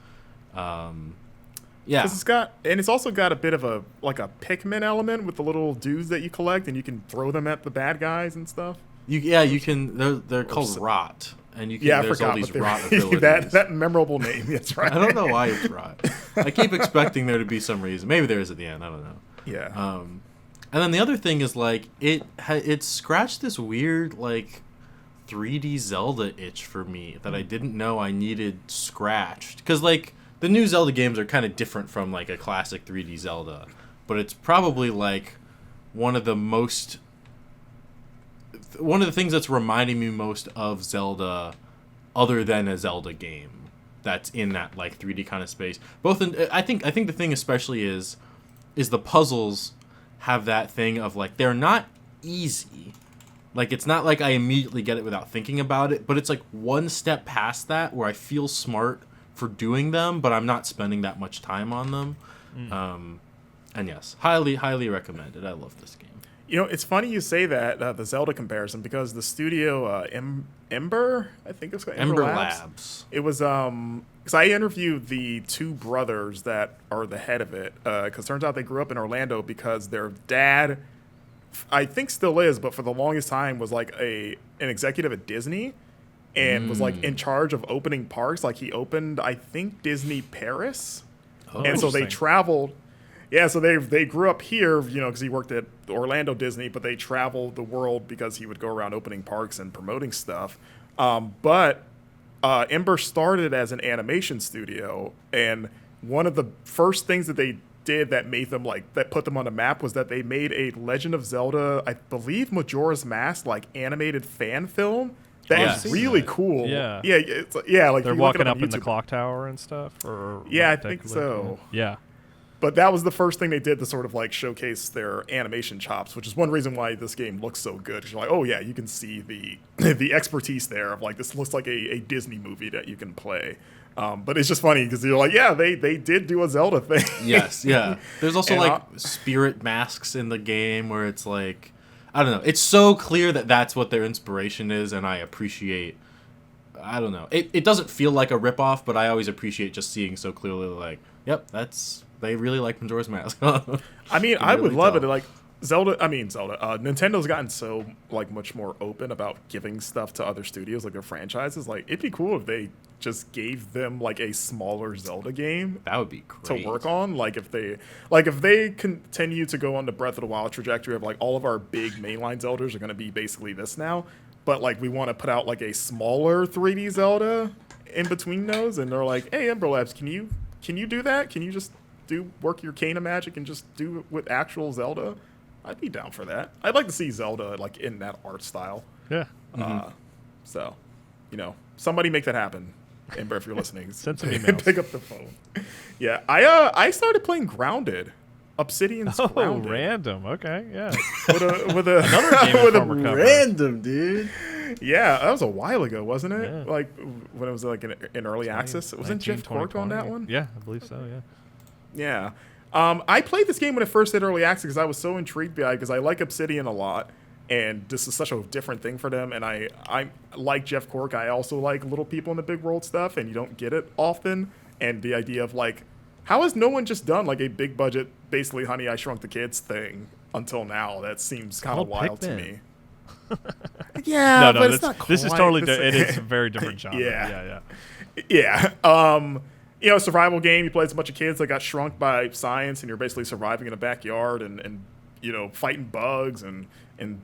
Because it's also got a bit of a Pikmin element with the little dudes that you collect and you can throw them at the bad guys and stuff. You can. They're called Rot, and you can. Yeah, there's I forgot all these Rot abilities. that memorable name. That's right. I don't know why it's Rot. I keep expecting there to be some reason. Maybe there is at the end. I don't know. Yeah. And then the other thing is like it scratched this weird like 3D Zelda itch for me that I didn't know I needed scratched, because like the new Zelda games are kind of different from like a classic 3D Zelda, but it's probably like one of the things that's reminding me most of Zelda, other than a Zelda game that's in that like 3D kind of space. I think the thing especially is the puzzles have that thing of like they're not easy. Like it's not like I immediately get it without thinking about it, but it's like one step past that where I feel smart for doing them, but I'm not spending that much time on them. And yes, highly recommended. I love this game. It's funny you say that, the Zelda comparison, because the studio Ember, I think it's called Ember Labs. It was because I interviewed the two brothers that are the head of it, because turns out they grew up in Orlando because their dad, I think still is, but for the longest time was like an executive at Disney and was like in charge of opening parks. Like he opened, I think, Disney Paris. And so they traveled. Yeah, so they grew up here, because he worked at Orlando Disney, but they traveled the world because he would go around opening parks and promoting stuff. But Ember started as an animation studio, and one of the first things that they did that made them that put them on the map was that they made a Legend of Zelda, I believe Majora's Mask, animated fan film. That is really cool. Yeah. Yeah, like they're walking up in the clock tower and stuff, or I think so. Yeah. But that was the first thing they did to sort of showcase their animation chops, which is one reason why this game looks so good. Because you're like, oh yeah, you can see the expertise there of this looks like a Disney movie that you can play. But it's just funny because you're like, yeah, they did do a Zelda thing. Yes, yeah. There's also spirit masks in the game where it's like, I don't know. It's so clear that that's what their inspiration is, and I appreciate. I don't know. It doesn't feel like a ripoff, but I always appreciate just seeing so clearly yep, that's. They really like Majora's Mask. I mean, I would love it. Zelda. Nintendo's gotten so much more open about giving stuff to other studios, their franchises. It'd be cool if they just gave them a smaller Zelda game. That would be great to work on. If they continue to go on the Breath of the Wild trajectory of all of our big mainline Zeldas are going to be basically this now. but like we want to put out like a smaller 3D Zelda in between those, and they're like, hey, Ember Labs, can you do that? Can you just work your Kana magic and just do it with actual Zelda? I'd be down for that. I'd like to see Zelda like in that art style. Yeah. So, somebody make that happen. Ember, if you're listening, send some emails. Pick up the phone. Yeah, I started playing Grounded. Obsidian's Grounded. Random. Okay, yeah. with another Game with Informer cover. Random, dude. Yeah, that was a while ago, wasn't it? Yeah. Like when it was like in early access. Wasn't Jeff Cork on that one? Yeah, I believe so. Yeah. Yeah. I played this game when it first hit early access because I was so intrigued by it because I like Obsidian a lot. And this is such a different thing for them. And I like Jeff Cork. I also like Little People in the Big World stuff, and you don't get it often. And the idea of like, how has no one just done like a big budget, basically Honey, I Shrunk the Kids thing until now? That seems kind of wild to me. Yeah, no, but it's not this is quite totally the it same. is a very different genre. Yeah. Survival game. You play as a bunch of kids that got shrunk by science, and you're basically surviving in a backyard and fighting bugs and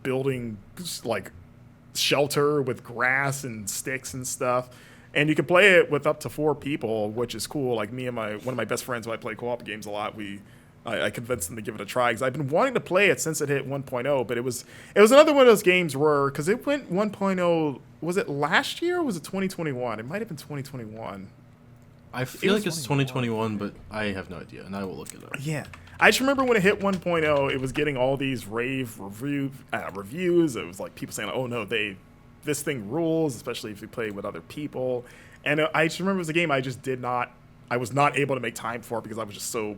building like shelter with grass and sticks and stuff. And you can play it with up to 4 people, which is cool. Like me and one of my best friends who I play co-op games a lot, I convinced them to give it a try because I've been wanting to play it since it hit 1.0. But it was another one of those games where, because it went 1.0, was it last year or was it 2021? It might have been 2021. I feel like it's 2021, but I have no idea, and I will look it up. Yeah. I just remember when it hit 1.0, it was getting all these rave reviews. It was like people saying, oh no, this thing rules, especially if you play with other people. And I just remember it was a game I was not able to make time for because I was just so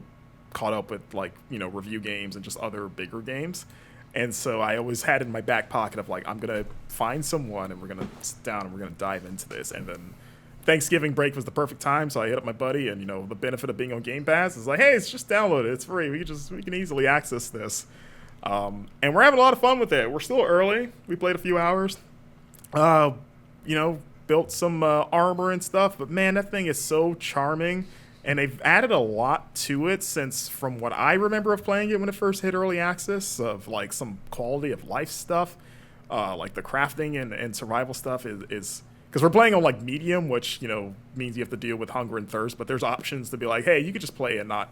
caught up with review games and just other bigger games. And so I always had it in my back pocket of like, I'm going to find someone and we're going to sit down and we're going to dive into this. And then Thanksgiving break was the perfect time, so I hit up my buddy, and the benefit of being on Game Pass is like, hey, it's just download it, it's free. We can easily access this, and we're having a lot of fun with it. We're still early. We played a few hours, built some armor and stuff. But man, that thing is so charming, and they've added a lot to it since from what I remember of playing it when it first hit early access, of like some quality of life stuff, like the crafting and survival stuff is. Because we're playing on like medium, which means you have to deal with hunger and thirst. But there's options to be like, hey, you could just play and not,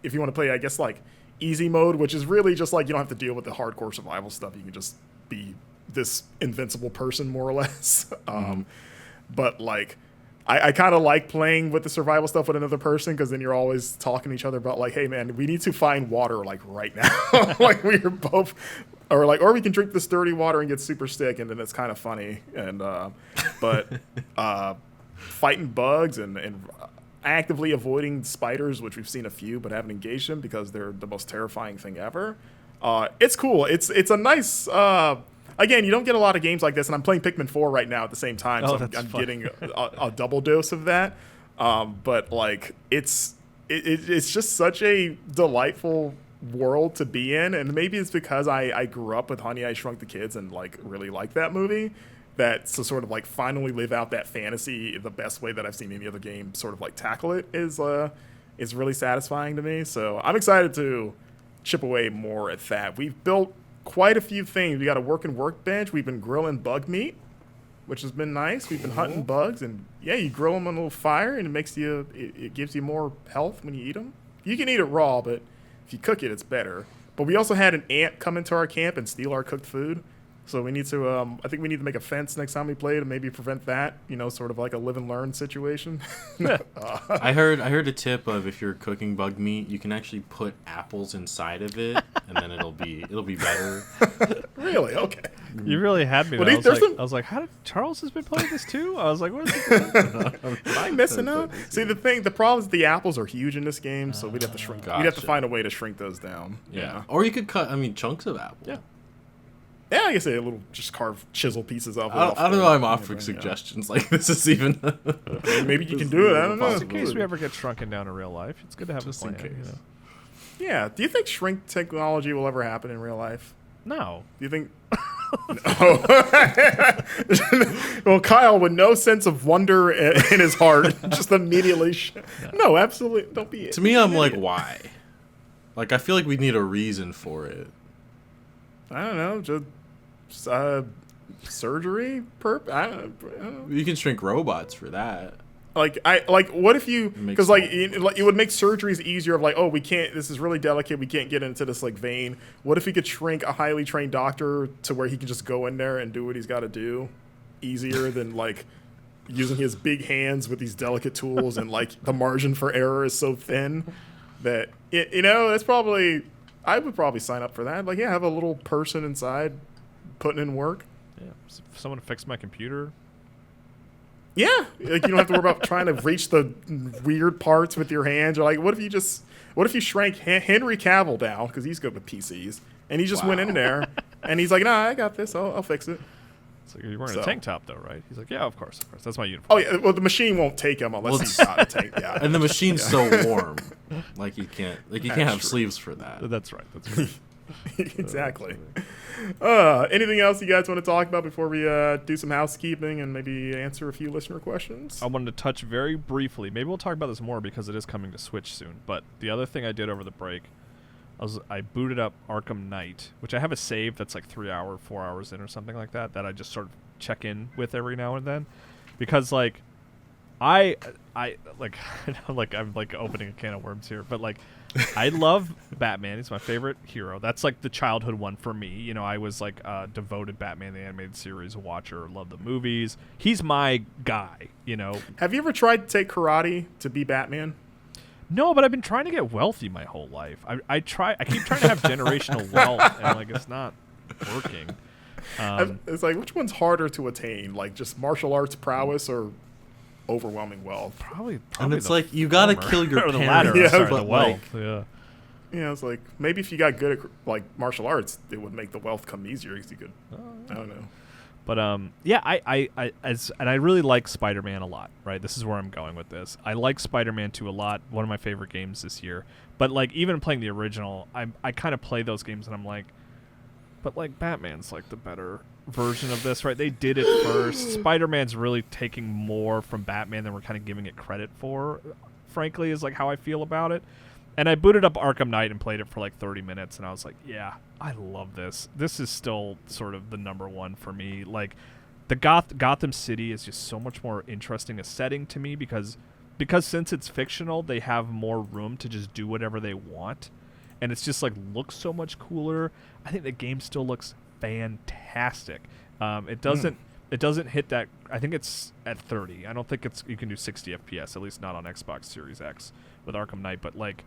if you want to play, I guess like easy mode, which is really just like you don't have to deal with the hardcore survival stuff. You can just be this invincible person more or less. But like, I kind of like playing with the survival stuff with another person because then you're always talking to each other about like, hey man, we need to find water like right now. Like we're both. Or we can drink this dirty water and get super sick, and then it's kind of funny. And but fighting bugs and actively avoiding spiders, which we've seen a few, but haven't engaged them because they're the most terrifying thing ever. It's cool. It's a nice. Again, you don't get a lot of games like this, and I'm playing Pikmin 4 right now at the same time, so I'm getting a double dose of that. But like it's just such a delightful world to be in, and maybe it's because I grew up with Honey, I Shrunk the Kids and like really like that movie, that to sort of like finally live out that fantasy the best way that I've seen any other game sort of like tackle it is really satisfying to me. So I'm excited to chip away more at that. We've built quite a few things. We got a working workbench. We've been grilling bug meat, which has been nice. We've been hunting bugs, and yeah, you grill them on a little fire and it gives you more health when you eat them. You can eat it raw, but if you cook it, it's better. But we also had an ant come into our camp and steal our cooked food. So we need to, I think we need to make a fence next time we play to maybe prevent that, sort of like a live and learn situation. I heard a tip of if you're cooking bug meat, you can actually put apples inside of it, and then it'll be better. Really? Okay. You really had me. Well, I was like, how did Charles has been playing this too? I was like, what is he doing? Am I missing out? See, the problem is the apples are huge in this game, so we'd have to shrink. Gotcha. We'd have to find a way to shrink those down. Yeah. Or you could cut, chunks of apple. Yeah. Yeah, I guess a little just carve chisel pieces of it. I don't know. I'm offering suggestions like this is even. Maybe you can do it. I don't know. Just in case we ever get shrunken down in real life, it's good to have Just a in plan. case. Yeah. Do you think shrink technology will ever happen in real life? No. Do you think? No. Well, Kyle, with no sense of wonder in his heart, just immediately. No, absolutely. Don't be. To me, I'm like, why? Like, I feel like we need a reason for it. I don't know. Just surgery? I don't know. You can shrink robots for that. What if you, Makes because it would make surgeries easier of like, oh, we can't, this is really delicate, we can't get into this like vein. What if he could shrink a highly trained doctor to where he can just go in there and do what he's got to do easier than like using his big hands with these delicate tools, and like the margin for error is so thin that that's probably, I would probably sign up for that. Like, yeah, have a little person inside putting in work. Yeah, someone to fix my computer. Yeah, like you don't have to worry about trying to reach the weird parts with your hands. Or like, what if you shrank Henry Cavill down, because he's good with PCs, and he just went in there and he's like, nah, I got this, I'll fix it. It's like, you're wearing a tank top though, right? He's like, yeah, of course, that's my uniform. Oh yeah, well the machine won't take him unless he's got a tank. Yeah, and the machine's so warm, like you can't have sleeves for that. That's right. That's right. Exactly. Anything else you guys want to talk about before we do some housekeeping and maybe answer a few listener questions? I wanted to touch very briefly. Maybe we'll talk about this more because it is coming to Switch soon. But the other thing I did over the break, I booted up Arkham Knight, which I have a save that's like 4 hours in or something like that I just sort of check in with every now and then, because like I like like I'm like opening a can of worms here, but like I love Batman. He's my favorite hero. That's like the childhood one for me. I was like a devoted Batman the Animated Series watcher. Love the movies. He's my guy. Have you ever tried to take karate to be Batman? No, but I've been trying to get wealthy my whole life. I keep trying to have generational wealth, and like it's not working. It's like, which one's harder to attain? Like just martial arts prowess or overwhelming wealth? Probably and it's like you gotta kill your or the parents. latter. Yeah, Sorry, but the wealth. Yeah, it's like maybe if you got good at like martial arts, it would make the wealth come easier because you could. I don't know. But yeah, I really like Spider-Man a lot. Right, this is where I'm going with this. I like Spider-Man 2 a lot. One of my favorite games this year. But like even playing the original, I kind of play those games and I'm like, but like Batman's like the better version of this, right? They did it first. Spider-Man's really taking more from Batman than we're kind of giving it credit for, frankly, is like how I feel about it. And I booted up Arkham Knight and played it for like 30 minutes, and I was like, yeah, I love this. This is still sort of the number one for me. Like, the Gotham City is just so much more interesting a setting to me because since it's fictional, they have more room to just do whatever they want. And it's just like looks so much cooler. I think the game still looks fantastic. It doesn't hit that. I think it's at 30. I don't think you can do 60 FPS, at least not on Xbox Series X with Arkham Knight. But like,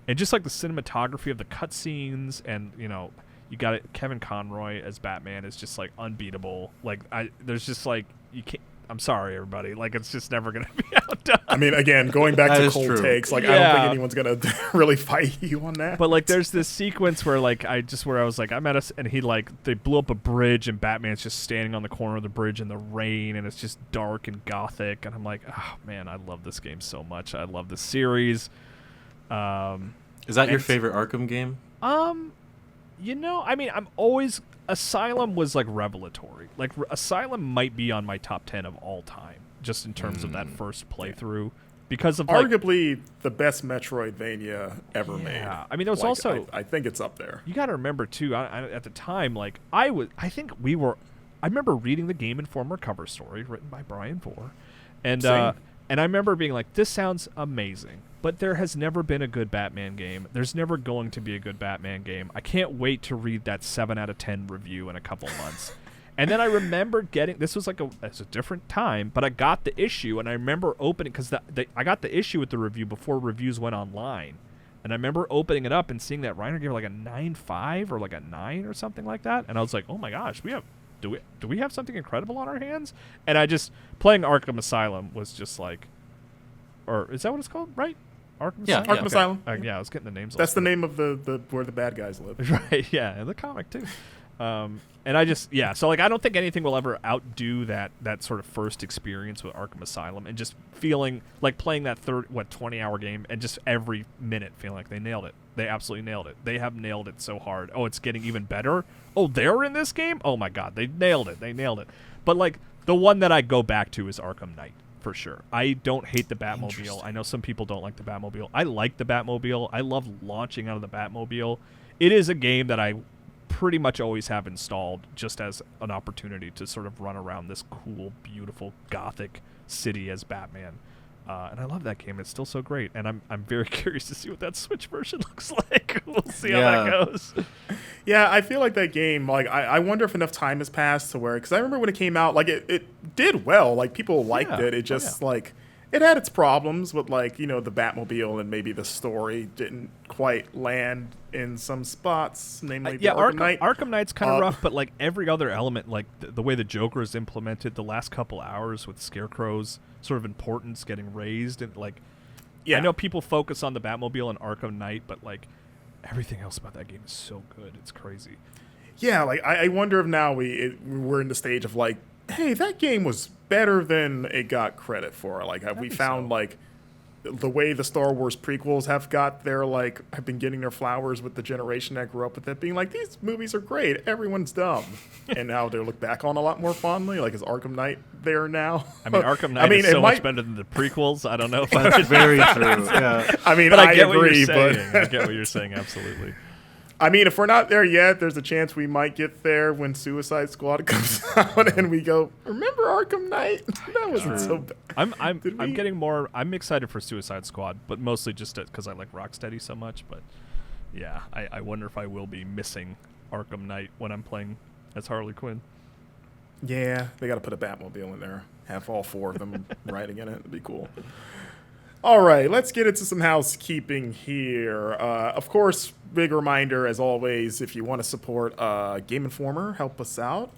and just like the cinematography of the cutscenes, and you got it. Kevin Conroy as Batman is just like unbeatable. Like there's just like you can't. I'm sorry, everybody. Like, it's just never going to be outdone. I mean, again, going back to cold true. takes, like, I don't think anyone's going to really fight you on that. But, like, there's this sequence where, like, I was like, I'm at us, and they blew up a bridge, and Batman's just standing on the corner of the bridge in the rain, and it's just dark and gothic, and I'm like, oh, man, I love this game so much. I love this series. Is that your favorite Arkham game? I mean, I'm always... Asylum was, like, revelatory. Like, Asylum might be on my top 10 of all time, just in terms of that first playthrough. Because of, arguably the best Metroidvania ever made. Yeah, I mean, there was also... I think it's up there. You got to remember, too, at the time, like, I remember reading the Game Informer cover story written by Brian Vore, and I remember being like, this sounds amazing. But there has never been a good Batman game. There's never going to be a good Batman game. I can't wait to read that 7 out of 10 review in a couple months. And then I remember getting... This was like it's a different time, but I got the issue, and I remember opening... Because I got the issue with the review before reviews went online. And I remember opening it up and seeing that Reiner gave it like a 9.5 or like a 9 or something like that. And I was like, oh my gosh, do we have something incredible on our hands? And I just... Playing Arkham Asylum was just like... Or is that what it's called? Right? Arkham Asylum. Yeah, I was getting the names. That's the name of the where the bad guys live. Right. Yeah, and the comic too. And I just so like I don't think anything will ever outdo that sort of first experience with Arkham Asylum, and just feeling like playing that 20-hour game and just every minute feeling like they nailed it. They absolutely nailed it. They have nailed it so hard. Oh, it's getting even better. Oh, they're in this game. Oh my God, they nailed it. They nailed it. But like the one that I go back to is Arkham Knight. For sure. I don't hate the Batmobile. I know some people don't like the Batmobile. I like the Batmobile. I love launching out of the Batmobile. It is a game that I pretty much always have installed just as an opportunity to sort of run around this cool, beautiful, gothic city as Batman. And I love that game. It's still so great. And I'm very curious to see what that Switch version looks like. We'll see how that goes. Yeah, I feel like that game, like, I wonder if enough time has passed to where, because I remember when it came out, like, it did well. Like, people liked it. It just, like, it had its problems with, like, you know, the Batmobile, and maybe the story didn't quite land in some spots, namely the Arkham Knight. Arkham Knight's kind of rough, but, like, every other element, like, the way the Joker is implemented, the last couple hours with Scarecrow's sort of importance getting raised, and, like, I know people focus on the Batmobile and Arkham Knight, but, like, everything else about that game is so good. It's crazy. Yeah, like, I wonder if now we're in the stage of, like, hey, that game was better than it got credit for. Like, have we found, like, the way the Star Wars prequels have been getting their flowers with the generation that grew up with it, being like, these movies are great, everyone's dumb. And now they're looked back on a lot more fondly. Like, is Arkham Knight there now? I mean, Arkham Knight is so much better than the prequels. I don't know if that's very true. Yeah. I mean, but I get agree, what you're saying. I get what you're saying, absolutely. I mean, if we're not there yet, there's a chance we might get there when Suicide Squad comes out, and we go, remember Arkham Knight? That wasn't so bad. I'm excited for Suicide Squad, but mostly just because I like Rocksteady so much. But yeah, I wonder if I will be missing Arkham Knight when I'm playing as Harley Quinn. Yeah, they got to put a Batmobile in there. Have all four of them riding in it. It'd be cool. All right, let's get into some housekeeping here. Of course, big reminder, as always, if you want to support Game Informer, help us out.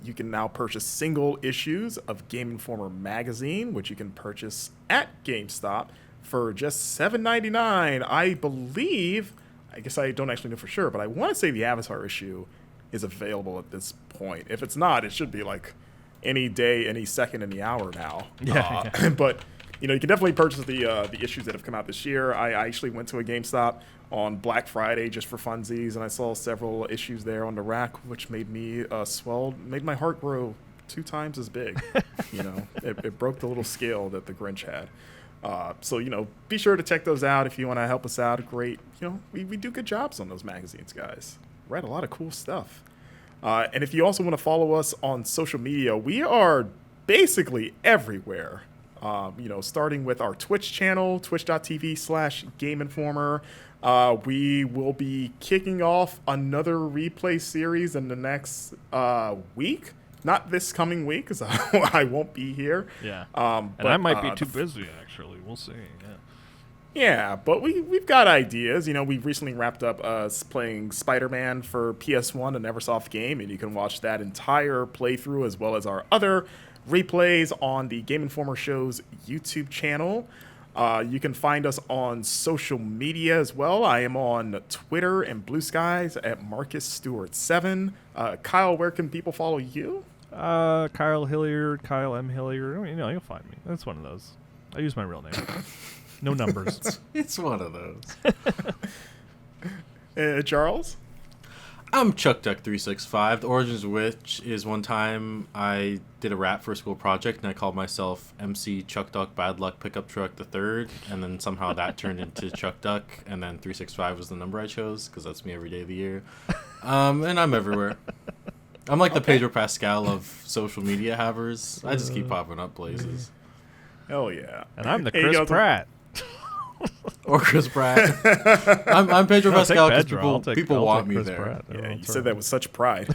You can now purchase single issues of Game Informer magazine, which you can purchase at GameStop for just $7.99. I believe, I guess I don't actually know for sure, but I want to say the Avatar issue is available at this point. If it's not, it should be like any day, any second in the hour now. Yeah. But you know, you can definitely purchase the issues that have come out this year. I actually went to a GameStop on Black Friday just for funsies, and I saw several issues there on the rack, which made me made my heart grow 2 times as big. You know, it broke the little scale that the Grinch had. So, you know, be sure to check those out if you want to help us out. Great. You know, we do good jobs on those magazines, guys. Write a lot of cool stuff. And if you also want to follow us on social media, we are basically everywhere. You know, starting with our Twitch channel, twitch.tv/Game Informer. We will be kicking off another replay series in the next week. Not this coming week, because I won't be here. Yeah. But I might be too busy, actually. We'll see. Yeah, but we've got ideas. You know, we recently wrapped up playing Spider-Man for PS1, a Neversoft game, and you can watch that entire playthrough as well as our other replays on the Game Informer Show's YouTube channel. You can find us on social media as well. I am on Twitter and Blue Skies at Marcus Stewart 7. Kyle, where can people follow you? Kyle Hilliard, Kyle M. Hilliard. You know, you'll find me. That's one of those. I use my real name. No numbers. It's one of those. Charles? I'm ChuckDuck365. The origins of which is one time I did a rap for a school project and I called myself MC Chuck Duck Bad Luck Pickup Truck the Third, and then somehow that turned into Chuck Duck, and then 365 was the number I chose because that's me every day of the year. And I'm everywhere. I'm like the Pedro Pascal of social media havers. I just keep popping up places. Hell yeah. And I'm the Chris Pratt. Or Chris Pratt. I'm Pedro Pascal because people want me Chris there. Pratt. Yeah, you said that with such pride.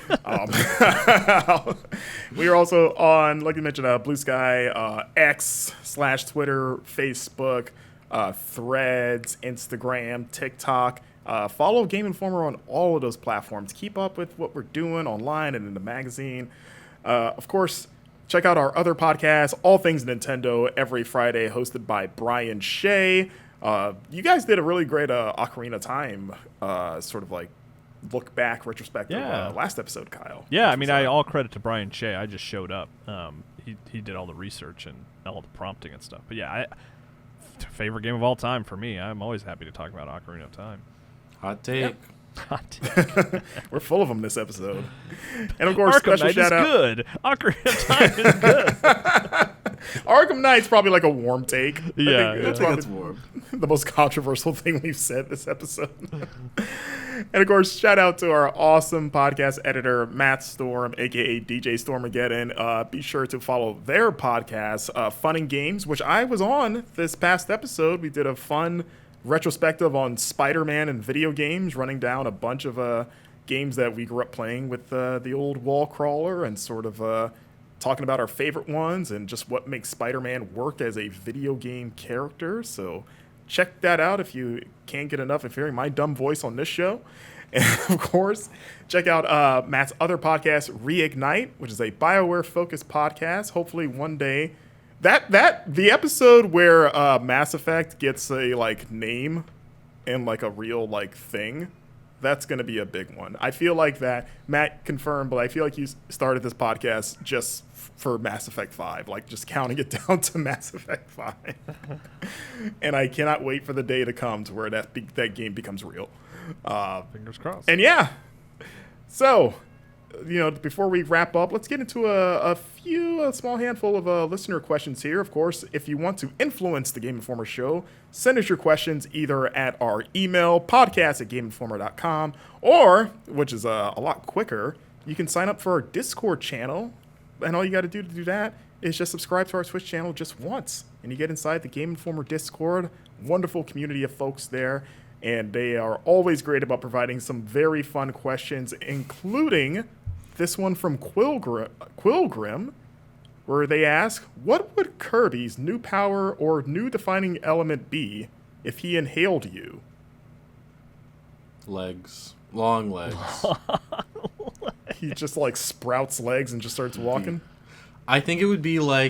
We are also on, like you mentioned, Blue Sky, X/Twitter, Facebook, Threads, Instagram, TikTok. Follow Game Informer on all of those platforms. Keep up with what we're doing online and in the magazine. Of course, check out our other podcast, All Things Nintendo, every Friday, hosted by Brian Shea. You guys did a really great Ocarina of Time sort of like look back retrospective last episode, Kyle. Yeah, I mean, all credit to Brian Shea. I just showed up. He did all the research and all the prompting and stuff. But yeah, favorite game of all time for me. I'm always happy to talk about Ocarina of Time. Hot take. Yep. We're full of them this episode. And of course, Arkham special Knight shout out. is good. Ocarina of Time is good. Arkham Knight's probably like a warm take. Yeah, I think it's warm. the most controversial thing we've said this episode. And of course, shout out to our awesome podcast editor, Matt Storm, aka DJ Stormageddon. Be sure to follow their podcast, Fun and Games, which I was on this past episode. We did a fun retrospective on Spider-Man and video games, running down a bunch of games that we grew up playing with the old wall crawler, and sort of talking about our favorite ones and just what makes Spider-Man work as a video game character. So check that out if you can't get enough of hearing my dumb voice on this show. And of course, check out Matt's other podcast, Reignite, which is a BioWare-focused podcast. Hopefully one day, the episode where Mass Effect gets a name and a real thing, that's going to be a big one. I feel like that Matt confirmed, but I feel like you started this podcast just for Mass Effect 5, just counting it down to Mass Effect 5. And I cannot wait for the day to come to where that game becomes real. Fingers crossed. And yeah, so before we wrap up, let's get into a small handful of listener questions here. Of course, if you want to influence the Game Informer show, send us your questions either at our email, podcast@GameInformer.com, or, which is a lot quicker, you can sign up for our Discord channel, and all you got to do that is just subscribe to our Twitch channel just once, and you get inside the Game Informer Discord. Wonderful community of folks there, and they are always great about providing some very fun questions, including this one from Quilgrim, where they ask, what would Kirby's new power or new defining element be if he inhaled you? Legs. Long legs. He just sprouts legs and just starts walking? I think it would be in one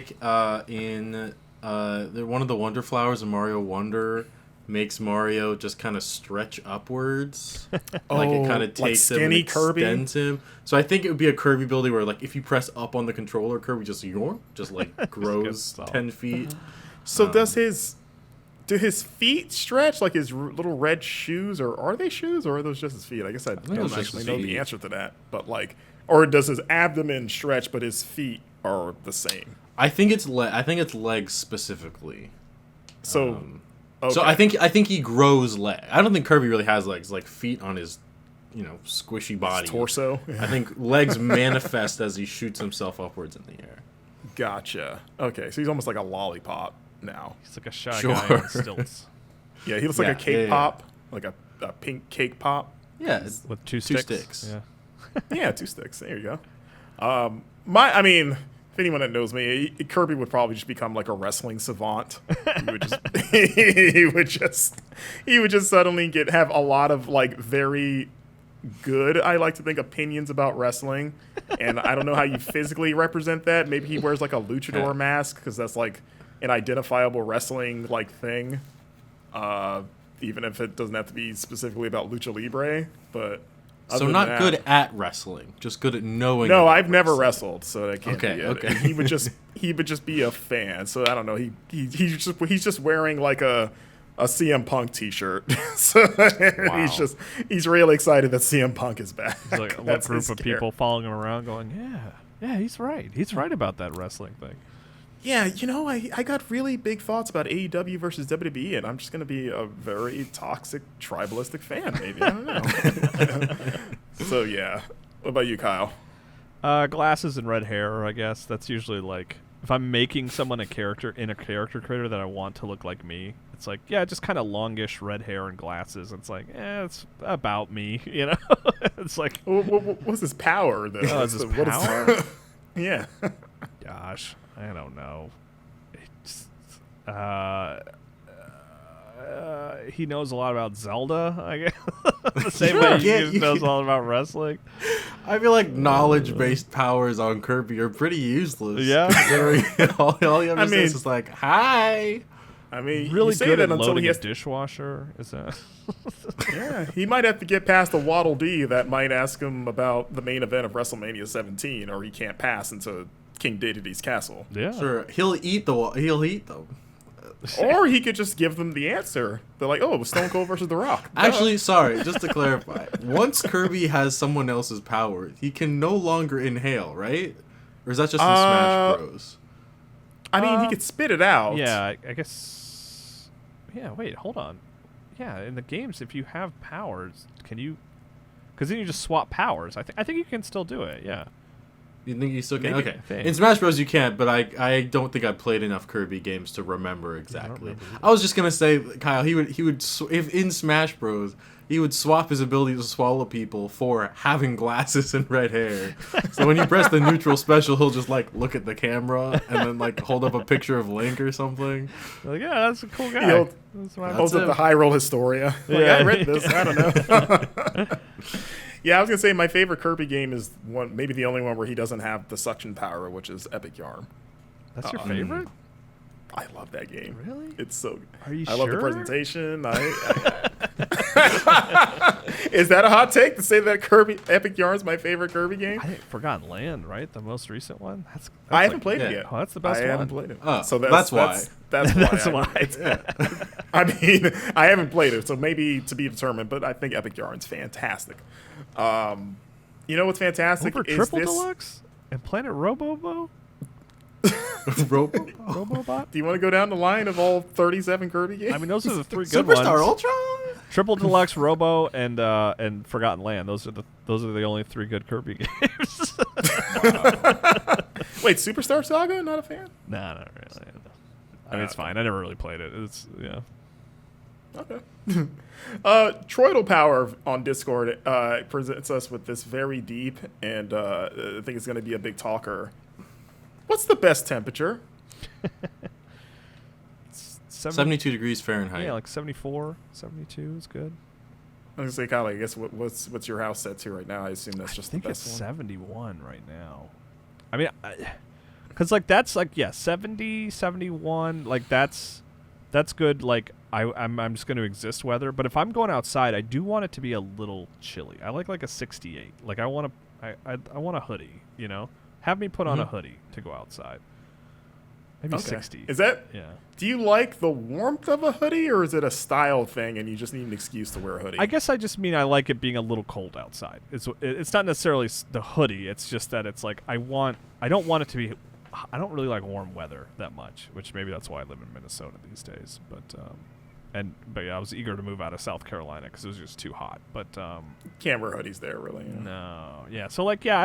of the Wonder Flowers in Mario Wonder makes Mario just kind of stretch upwards. It kind of takes him and extends him. So I think it would be a Kirby ability where if you press up on the controller, Kirby just grows 10 feet. So do his feet stretch like his little red shoes, or are they shoes, or are those just his feet? I guess I don't actually know the answer to that. But or does his abdomen stretch but his feet are the same? I think it's legs specifically. So okay. So I think he grows legs. I don't think Kirby really has legs, feet on his, squishy body. His torso. I think legs manifest as he shoots himself upwards in the air. Gotcha. Okay, so he's almost like a lollipop now. He's like a shy guy on stilts. Yeah, he looks like a cake pop, like a pink cake pop. Yeah, with two sticks. Yeah. Yeah, 2 sticks. There you go. If anyone that knows me, Kirby would probably just become a wrestling savant. He would just suddenly have a lot of very good, I like to think, opinions about wrestling. And I don't know how you physically represent that. Maybe he wears a luchador mask, because that's an identifiable wrestling thing. Even if it doesn't have to be specifically about lucha libre, but so not good at wrestling, just good at knowing. No, I've never wrestled, so that can't be it. Okay. He would just be a fan. So I don't know. He's just wearing a CM Punk T-shirt. So wow. he's really excited that CM Punk is back. There's a little group of people following him around, going, "Yeah, he's right. He's right about that wrestling thing." Yeah, I got really big thoughts about AEW versus WWE, and I'm just going to be a very toxic, tribalistic fan, maybe. I don't know. So, yeah. What about you, Kyle? Glasses and red hair, I guess. That's usually if I'm making someone a character in a character creator that I want to look like me, it's just kind of longish red hair and glasses. It's it's about me, It's what's his power, though? Oh, is his power? Yeah. Gosh. I don't know. He knows a lot about Zelda, I guess. The same way he knows all about wrestling. I feel like knowledge-based powers on Kirby are pretty useless. Yeah. all you ever say is hi. I mean, really good at until loading he has a dishwasher. Is that? Yeah, he might have to get past a Waddle Dee that might ask him about the main event of WrestleMania 17, or he can't pass into King Deity's castle. Yeah, sure. He'll eat them. Or he could just give them the answer. They're like, "Oh, it was Stone Cold versus The Rock." Actually, sorry, just to clarify, once Kirby has someone else's power, he can no longer inhale, right? Or is that just in Smash Bros? I mean, he could spit it out. Yeah, I guess. Yeah, wait, hold on. Yeah, in the games, if you have powers, can you? Because then you just swap powers. I think you can still do it. Yeah. You think you still can? Maybe. Okay. In Smash Bros. You can't, but I don't think I played enough Kirby games to remember exactly. I was just gonna say, Kyle, he would if in Smash Bros. He would swap his ability to swallow people for having glasses and red hair. So when you press the neutral special, he'll just like look at the camera and then like hold up a picture of Link or something. Like, yeah, that's a cool guy. Holds up the Hyrule Historia. Like, Yeah. I read this. I don't know. Yeah, I was gonna say my favorite Kirby game is maybe the only one where he doesn't have the suction power, which is Epic Yarn. That's your favorite? I love that game. Really? It's so. Are you I sure? love the presentation. Is that a hot take to say that Epic Yarn is my favorite Kirby game? I think Forgotten Land, right? The most recent one. That's I haven't played it yet. Oh, that's the best I one. haven't played it. Oh, so that's why. That's why. That's why. I mean, I haven't played it, so maybe to be determined. But I think Epic Yarn's fantastic. You know what's fantastic Over is Triple this. Deluxe and Planet Robobo? Robobot? Robobot? Do you want to go down the line of all 37 Kirby games? I mean, those are the three good ones. Superstar Ultra? Triple Deluxe, Robo, and Forgotten Land. Those are the only three good Kirby games. Wait, Superstar Saga? Not a fan? Nah, not really. I mean, it's fine. I never really played it. It's Okay. Troidal Power on Discord presents us with this very deep, and I think it's going to be a big talker. What's the best temperature? 72 degrees Fahrenheit. Yeah, like 74, 72 is good. I was going to say, Kyle, I guess what's your house set to right now? I assume that's just I think the it's best one. 71 right now. I mean, because like that's like 70, 71, like that's good. Like I'm just going to exist weather. But if I'm going outside, I do want it to be a little chilly. I like a 68. Like I want a hoodie. You know, have me put on a hoodie to go outside. Maybe 60. Is that? Yeah. Do you like the warmth of a hoodie, or is it a style thing and you just need an excuse to wear a hoodie? I guess I just mean I like it being a little cold outside. It's not necessarily the hoodie. It's just that it's like I don't want it to be. I don't really like warm weather that much, which maybe that's why I live in Minnesota these days. But yeah, I was eager to move out of South Carolina because it was just too hot. But Can't wear hoodies there, really. Yeah. no, yeah. So like, yeah,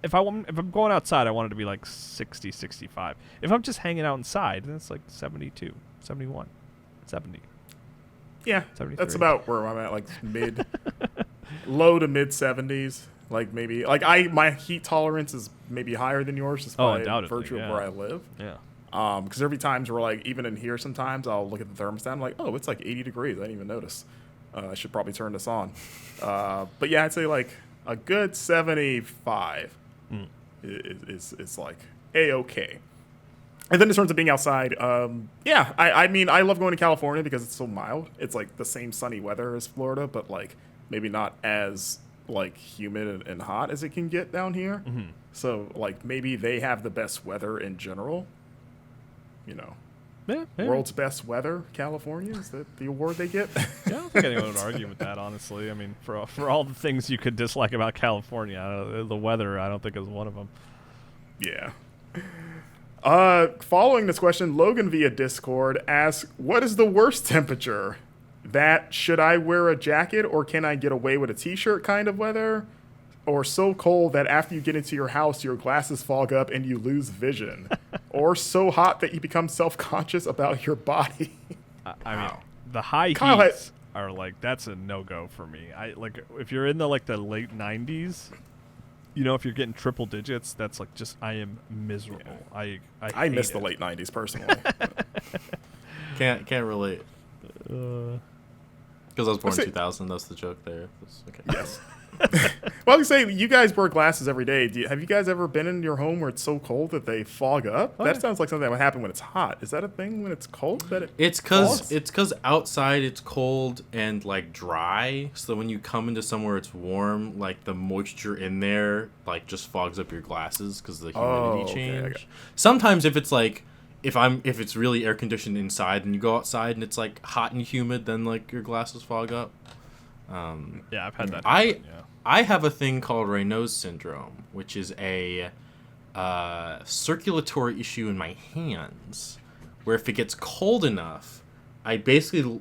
if I'm going outside, I want it to be like 60, 65. If I'm just hanging out inside, then it's like 72, 71, 70. Yeah, 73. that's about where I'm at, like low to mid 70s. Like maybe, like my heat tolerance is maybe higher than yours just by undoubtedly, virtue yeah. of where I live. Yeah. Because there'll be times where, like, even in here sometimes I'll look at the thermostat, I'm like, oh, it's like 80 degrees. I didn't even notice. I should probably turn this on. But yeah, I'd say like a good 75 is like A-okay. And then in terms of being outside, yeah, I mean, I love going to California because it's so mild. It's like the same sunny weather as Florida, but like maybe not as like humid and hot as it can get down here. Mm-hmm. So like maybe they have the best weather in general. You know, Yeah, maybe. world's best weather, California, is that the award they get? Yeah, I don't think anyone would argue with that, honestly. I mean, for all the things you could dislike about California, the weather, I don't think is one of them. Yeah. Following this question, Logan via Discord asks, what is the worst temperature? That should I wear a jacket or can I get away with a t-shirt kind of weather? Or so cold that after you get into your house, your glasses fog up and you lose vision? Or so hot that you become self-conscious about your body? I mean, the high Kyle heats are like, that's a no-go for me. I like if you're in the late 90s, you know, if you're getting triple digits, that's like just I am miserable. Yeah. I I miss hate the it. late 90s personally. Can't relate. Because I was born in Let's see. 2000. That's the joke there. Okay. Yes. Well, I was saying, you guys wear glasses every day. Have you guys ever been in your home where it's so cold that they fog up? Oh, That yeah. sounds like something that would happen when it's hot. Is that a thing when it's cold? That It's fogs? because outside it's cold and like dry. So when you come into somewhere it's warm, like the moisture in there like just fogs up your glasses because the humidity okay, I change. got- Sometimes if it's like if it's really air conditioned inside and you go outside and it's like hot and humid, then like your glasses fog up. Yeah, I've had that. I happen, yeah. I have a thing called Raynaud's syndrome, which is a circulatory issue in my hands, where if it gets cold enough, I basically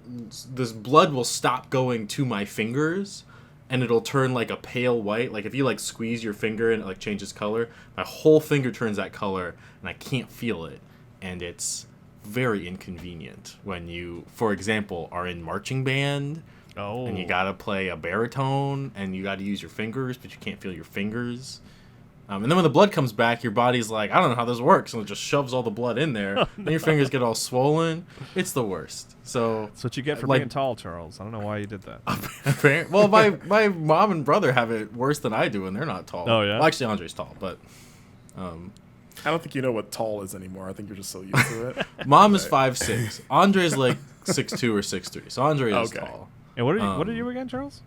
this blood will stop going to my fingers, and it'll turn like a pale white. Like if you like squeeze your finger and it like changes color, my whole finger turns that color, and I can't feel it, and it's very inconvenient when you, for example, are in marching band. Oh. And you gotta play a baritone, and you gotta use your fingers, but you can't feel your fingers. And then when the blood comes back, your body's like, I don't know how this works, and it just shoves all the blood in there. Then your fingers get all swollen. It's the worst. So That's what you get for like, being tall, Charles. I don't know why you did that. well, my mom and brother have it worse than I do, and they're not tall. Oh, yeah? Well, actually, Andre's tall, but I don't think you know what tall is anymore. I think you're just so used to it. Mom is 5'6". Andre's like 6'2" or 6'3", so Andre is Okay. tall. And what are you again, Charles?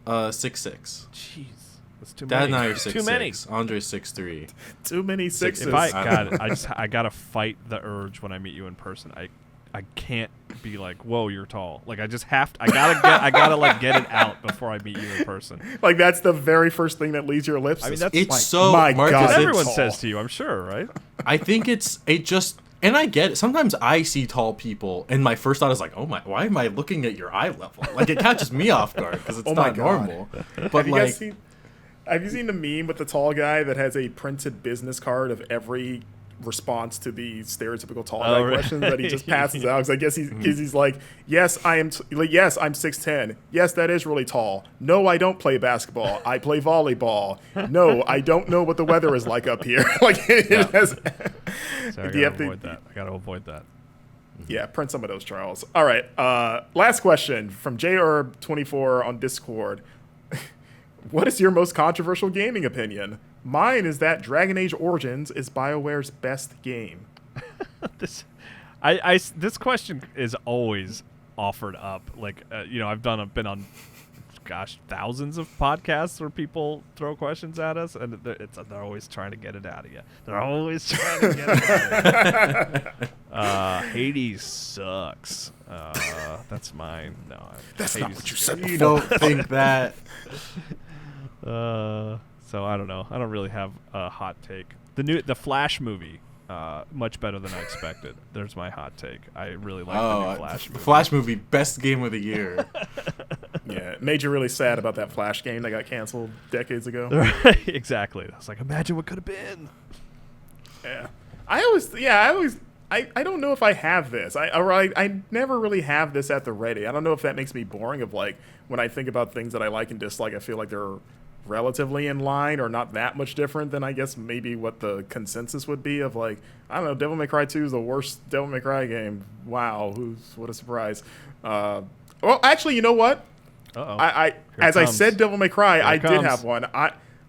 6'6". Jeez, that's too Dad many. and I are 6'6". Too many. Andre's 6'3". Too many sixes. If I gotta fight the urge when I meet you in person. I can't be like, whoa, you're tall. Like I just have to. I gotta like get it out before I meet you in person. Like that's the very first thing that leaves your lips. I mean, is, that's It's like, so my Marcus, God, it's- everyone tall. says to you. I'm sure, right? I think and I get it. Sometimes I see tall people, and my first thought is like, "Oh my, why am I looking at your eye level?" Like it catches me off guard because it's Oh my not God. normal. But have you like, guys seen? Have you seen the meme with the tall guy that has a printed business card of every response to the stereotypical tall guy right. questions that he just passes out? Because I guess he's like, yes, I'm 6'10". Yes, that is really tall. No, I don't play basketball. I play volleyball. No, I don't know what the weather is like up here. Like it has. So I Do you have gotta to- avoid that. I gotta avoid that. Yeah, print some of those, Charles. All right. Last question from JHerb24 on Discord. What is your most controversial gaming opinion? Mine is that Dragon Age Origins is BioWare's best game. This question is always offered up. Like, I've been on, thousands of podcasts where people throw questions at us, and they're always trying to get it out of you. They're always trying to get it out of you. Hades sucks. That's mine. No, That's not what you said you before. don't think that? So I don't know. I don't really have a hot take. The Flash movie, much better than I expected. There's my hot take. I really like the new Flash movie. Flash movie, best game of the year. Yeah, it made you really sad about that Flash game that got canceled decades ago. Exactly. I was like, imagine what could have been. Yeah. I don't know if I have this. I never really have this at the ready. I don't know if that makes me boring of like when I think about things that I like and dislike, I feel like they're relatively in line or not that much different than I guess maybe what the consensus would be of like, I don't know, Devil May Cry 2 is the worst Devil May Cry game. Wow, what a surprise. Well, actually, you know what? Uh-oh. I said Devil May Cry, I did have one.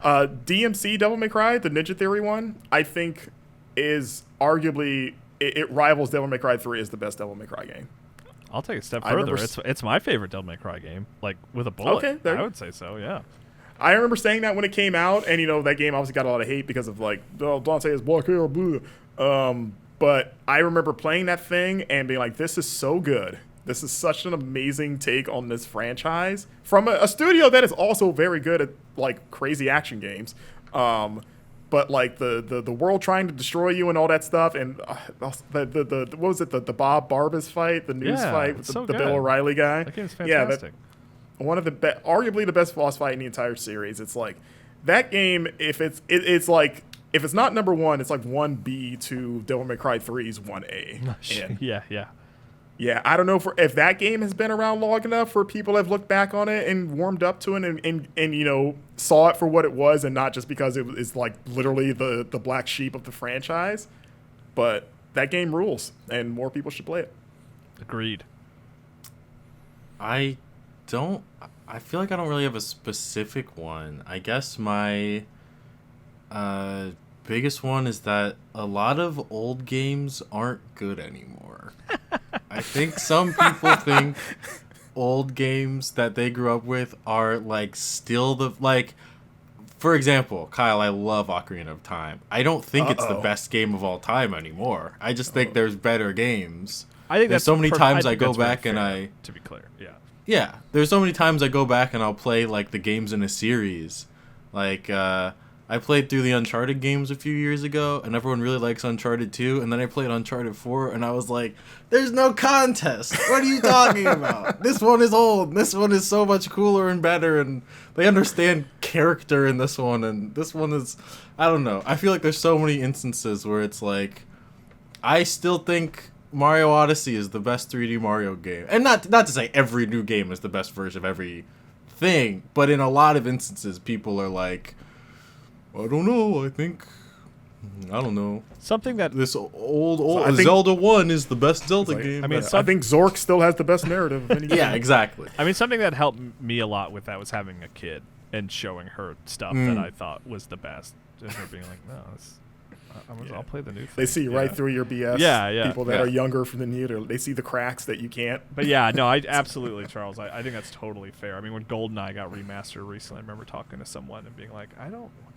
DMC Devil May Cry, the Ninja Theory one, I think is arguably it rivals Devil May Cry 3 as the best Devil May Cry game. I'll take a step I further. remember It's my favorite Devil May Cry game, like with a bullet. Okay, I would say so. Yeah. I remember saying that when it came out, and that game obviously got a lot of hate because of like, oh, Dante is black hair, blue. But I remember playing that thing and being like, this is so good. This is such an amazing take on this franchise from a studio that is also very good at like crazy action games. But like the world trying to destroy you and all that stuff, and the what was it, the Bob Barbas fight, the news fight with the Bill O'Reilly guy. That game's fantastic. One of the arguably the best boss fight in the entire series. It's like that game. If it's like if it's not number one, it's like 1B to Devil May Cry 3's 1A. And Yeah. I don't know if that game has been around long enough for people to have looked back on it and warmed up to it and saw it for what it was and not just because it is like literally the black sheep of the franchise. But that game rules and more people should play it. Agreed. I feel like I don't really have a specific one. I guess my biggest one is that a lot of old games aren't good anymore. I think some people think old games that they grew up with are like still for example, Kyle, I love Ocarina of Time. I don't think it's the best game of all time anymore. I just think there's better games. I think there's so many times I go back and to be clear, yeah, there's so many times I go back and I'll play like the games in a series, like I played through the Uncharted games a few years ago, and everyone really likes Uncharted 2, and then I played Uncharted 4, and I was like, there's no contest! What are you talking about? This one is old, this one is so much cooler and better, and they understand character in this one, and this one is, I don't know. I feel like there's so many instances where it's like, I still think Mario Odyssey is the best 3D Mario game. And not to say every new game is the best version of every thing, but in a lot of instances, people are like, I don't know. I don't know. Something that This old I think- Zelda 1 is the best Zelda Like, game. I mean, I think Zork still has the best narrative. Of any yeah, game. exactly. I mean, something that helped me a lot with that was having a kid and showing her stuff that I thought was the best, and her being like, "No, I'll play the new thing." They see right through your BS. Yeah. People that Yeah. are younger than you, they see the cracks that you can't. But yeah, no, I absolutely, Charles. I think that's totally fair. I mean, when GoldenEye got remastered recently, I remember talking to someone and being like,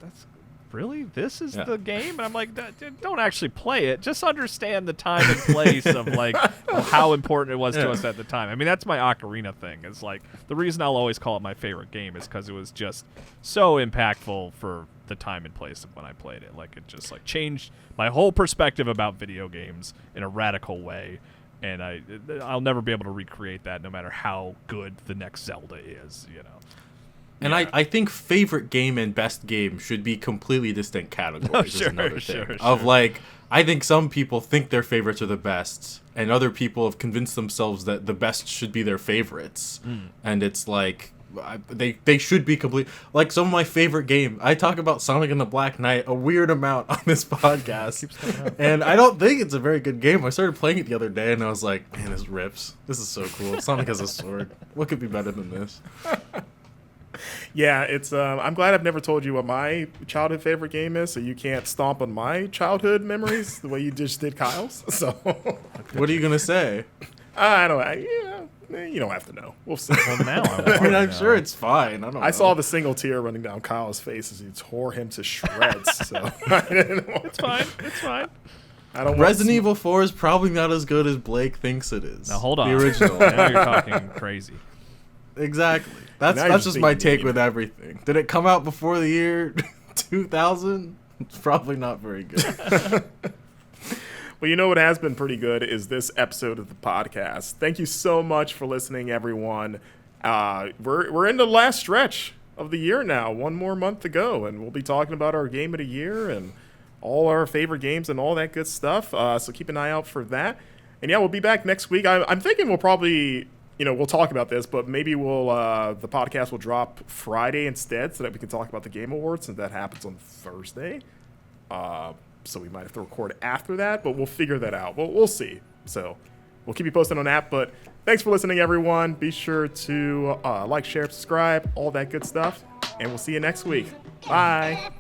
that's really, this is the game? And I'm like, don't actually play it. Just understand the time and place of like how important it was to us at the time. I mean, that's my Ocarina thing. Is like the reason I'll always call it my favorite game is because it was just so impactful for the time and place of when I played it. Like it just like changed my whole perspective about video games in a radical way. And I'll never be able to recreate that, no matter how good the next Zelda is. You know. And I think favorite game and best game should be completely distinct categories. Sure, is another sure, thing. sure. Of like, I think some people think their favorites are the best, and other people have convinced themselves that the best should be their favorites. And it's like, they should be complete. Like some of my favorite game, I talk about Sonic and the Black Knight a weird amount on this podcast, and I don't think it's a very good game. I started playing it the other day, and I was like, man, this rips. This is so cool. Sonic has a sword. What could be better than this? Yeah, it's. I'm glad I've never told you what my childhood favorite game is, so you can't stomp on my childhood memories the way you just did Kyle's. So, What are you gonna say? I don't. You don't have to know. We'll see. Well, now I mean, I'm sure it's fine. I don't know. I saw the single tear running down Kyle's face as he tore him to shreds. So I didn't want- It's fine. It's fine. I don't. Resident Evil 4 is probably not as good as Blake thinks it is. Now hold on. The original. Now you're talking crazy. Exactly. Now That's you're just my being take mean. with everything. Did it come out before the year 2000? It's probably not very good. Well, you know what has been pretty good is this episode of the podcast. Thank you so much for listening, everyone. We're in the last stretch of the year now. One more month to go, and we'll be talking about our game of the year and all our favorite games and all that good stuff. So keep an eye out for that. And yeah, we'll be back next week. I'm thinking we'll probably, we'll talk about this, but maybe the podcast will drop Friday instead so that we can talk about the Game Awards, since that happens on Thursday. So we might have to record after that, but we'll figure that out. We'll see. So we'll keep you posted on that. But thanks for listening, everyone. Be sure to like, share, subscribe, all that good stuff. And we'll see you next week. Bye.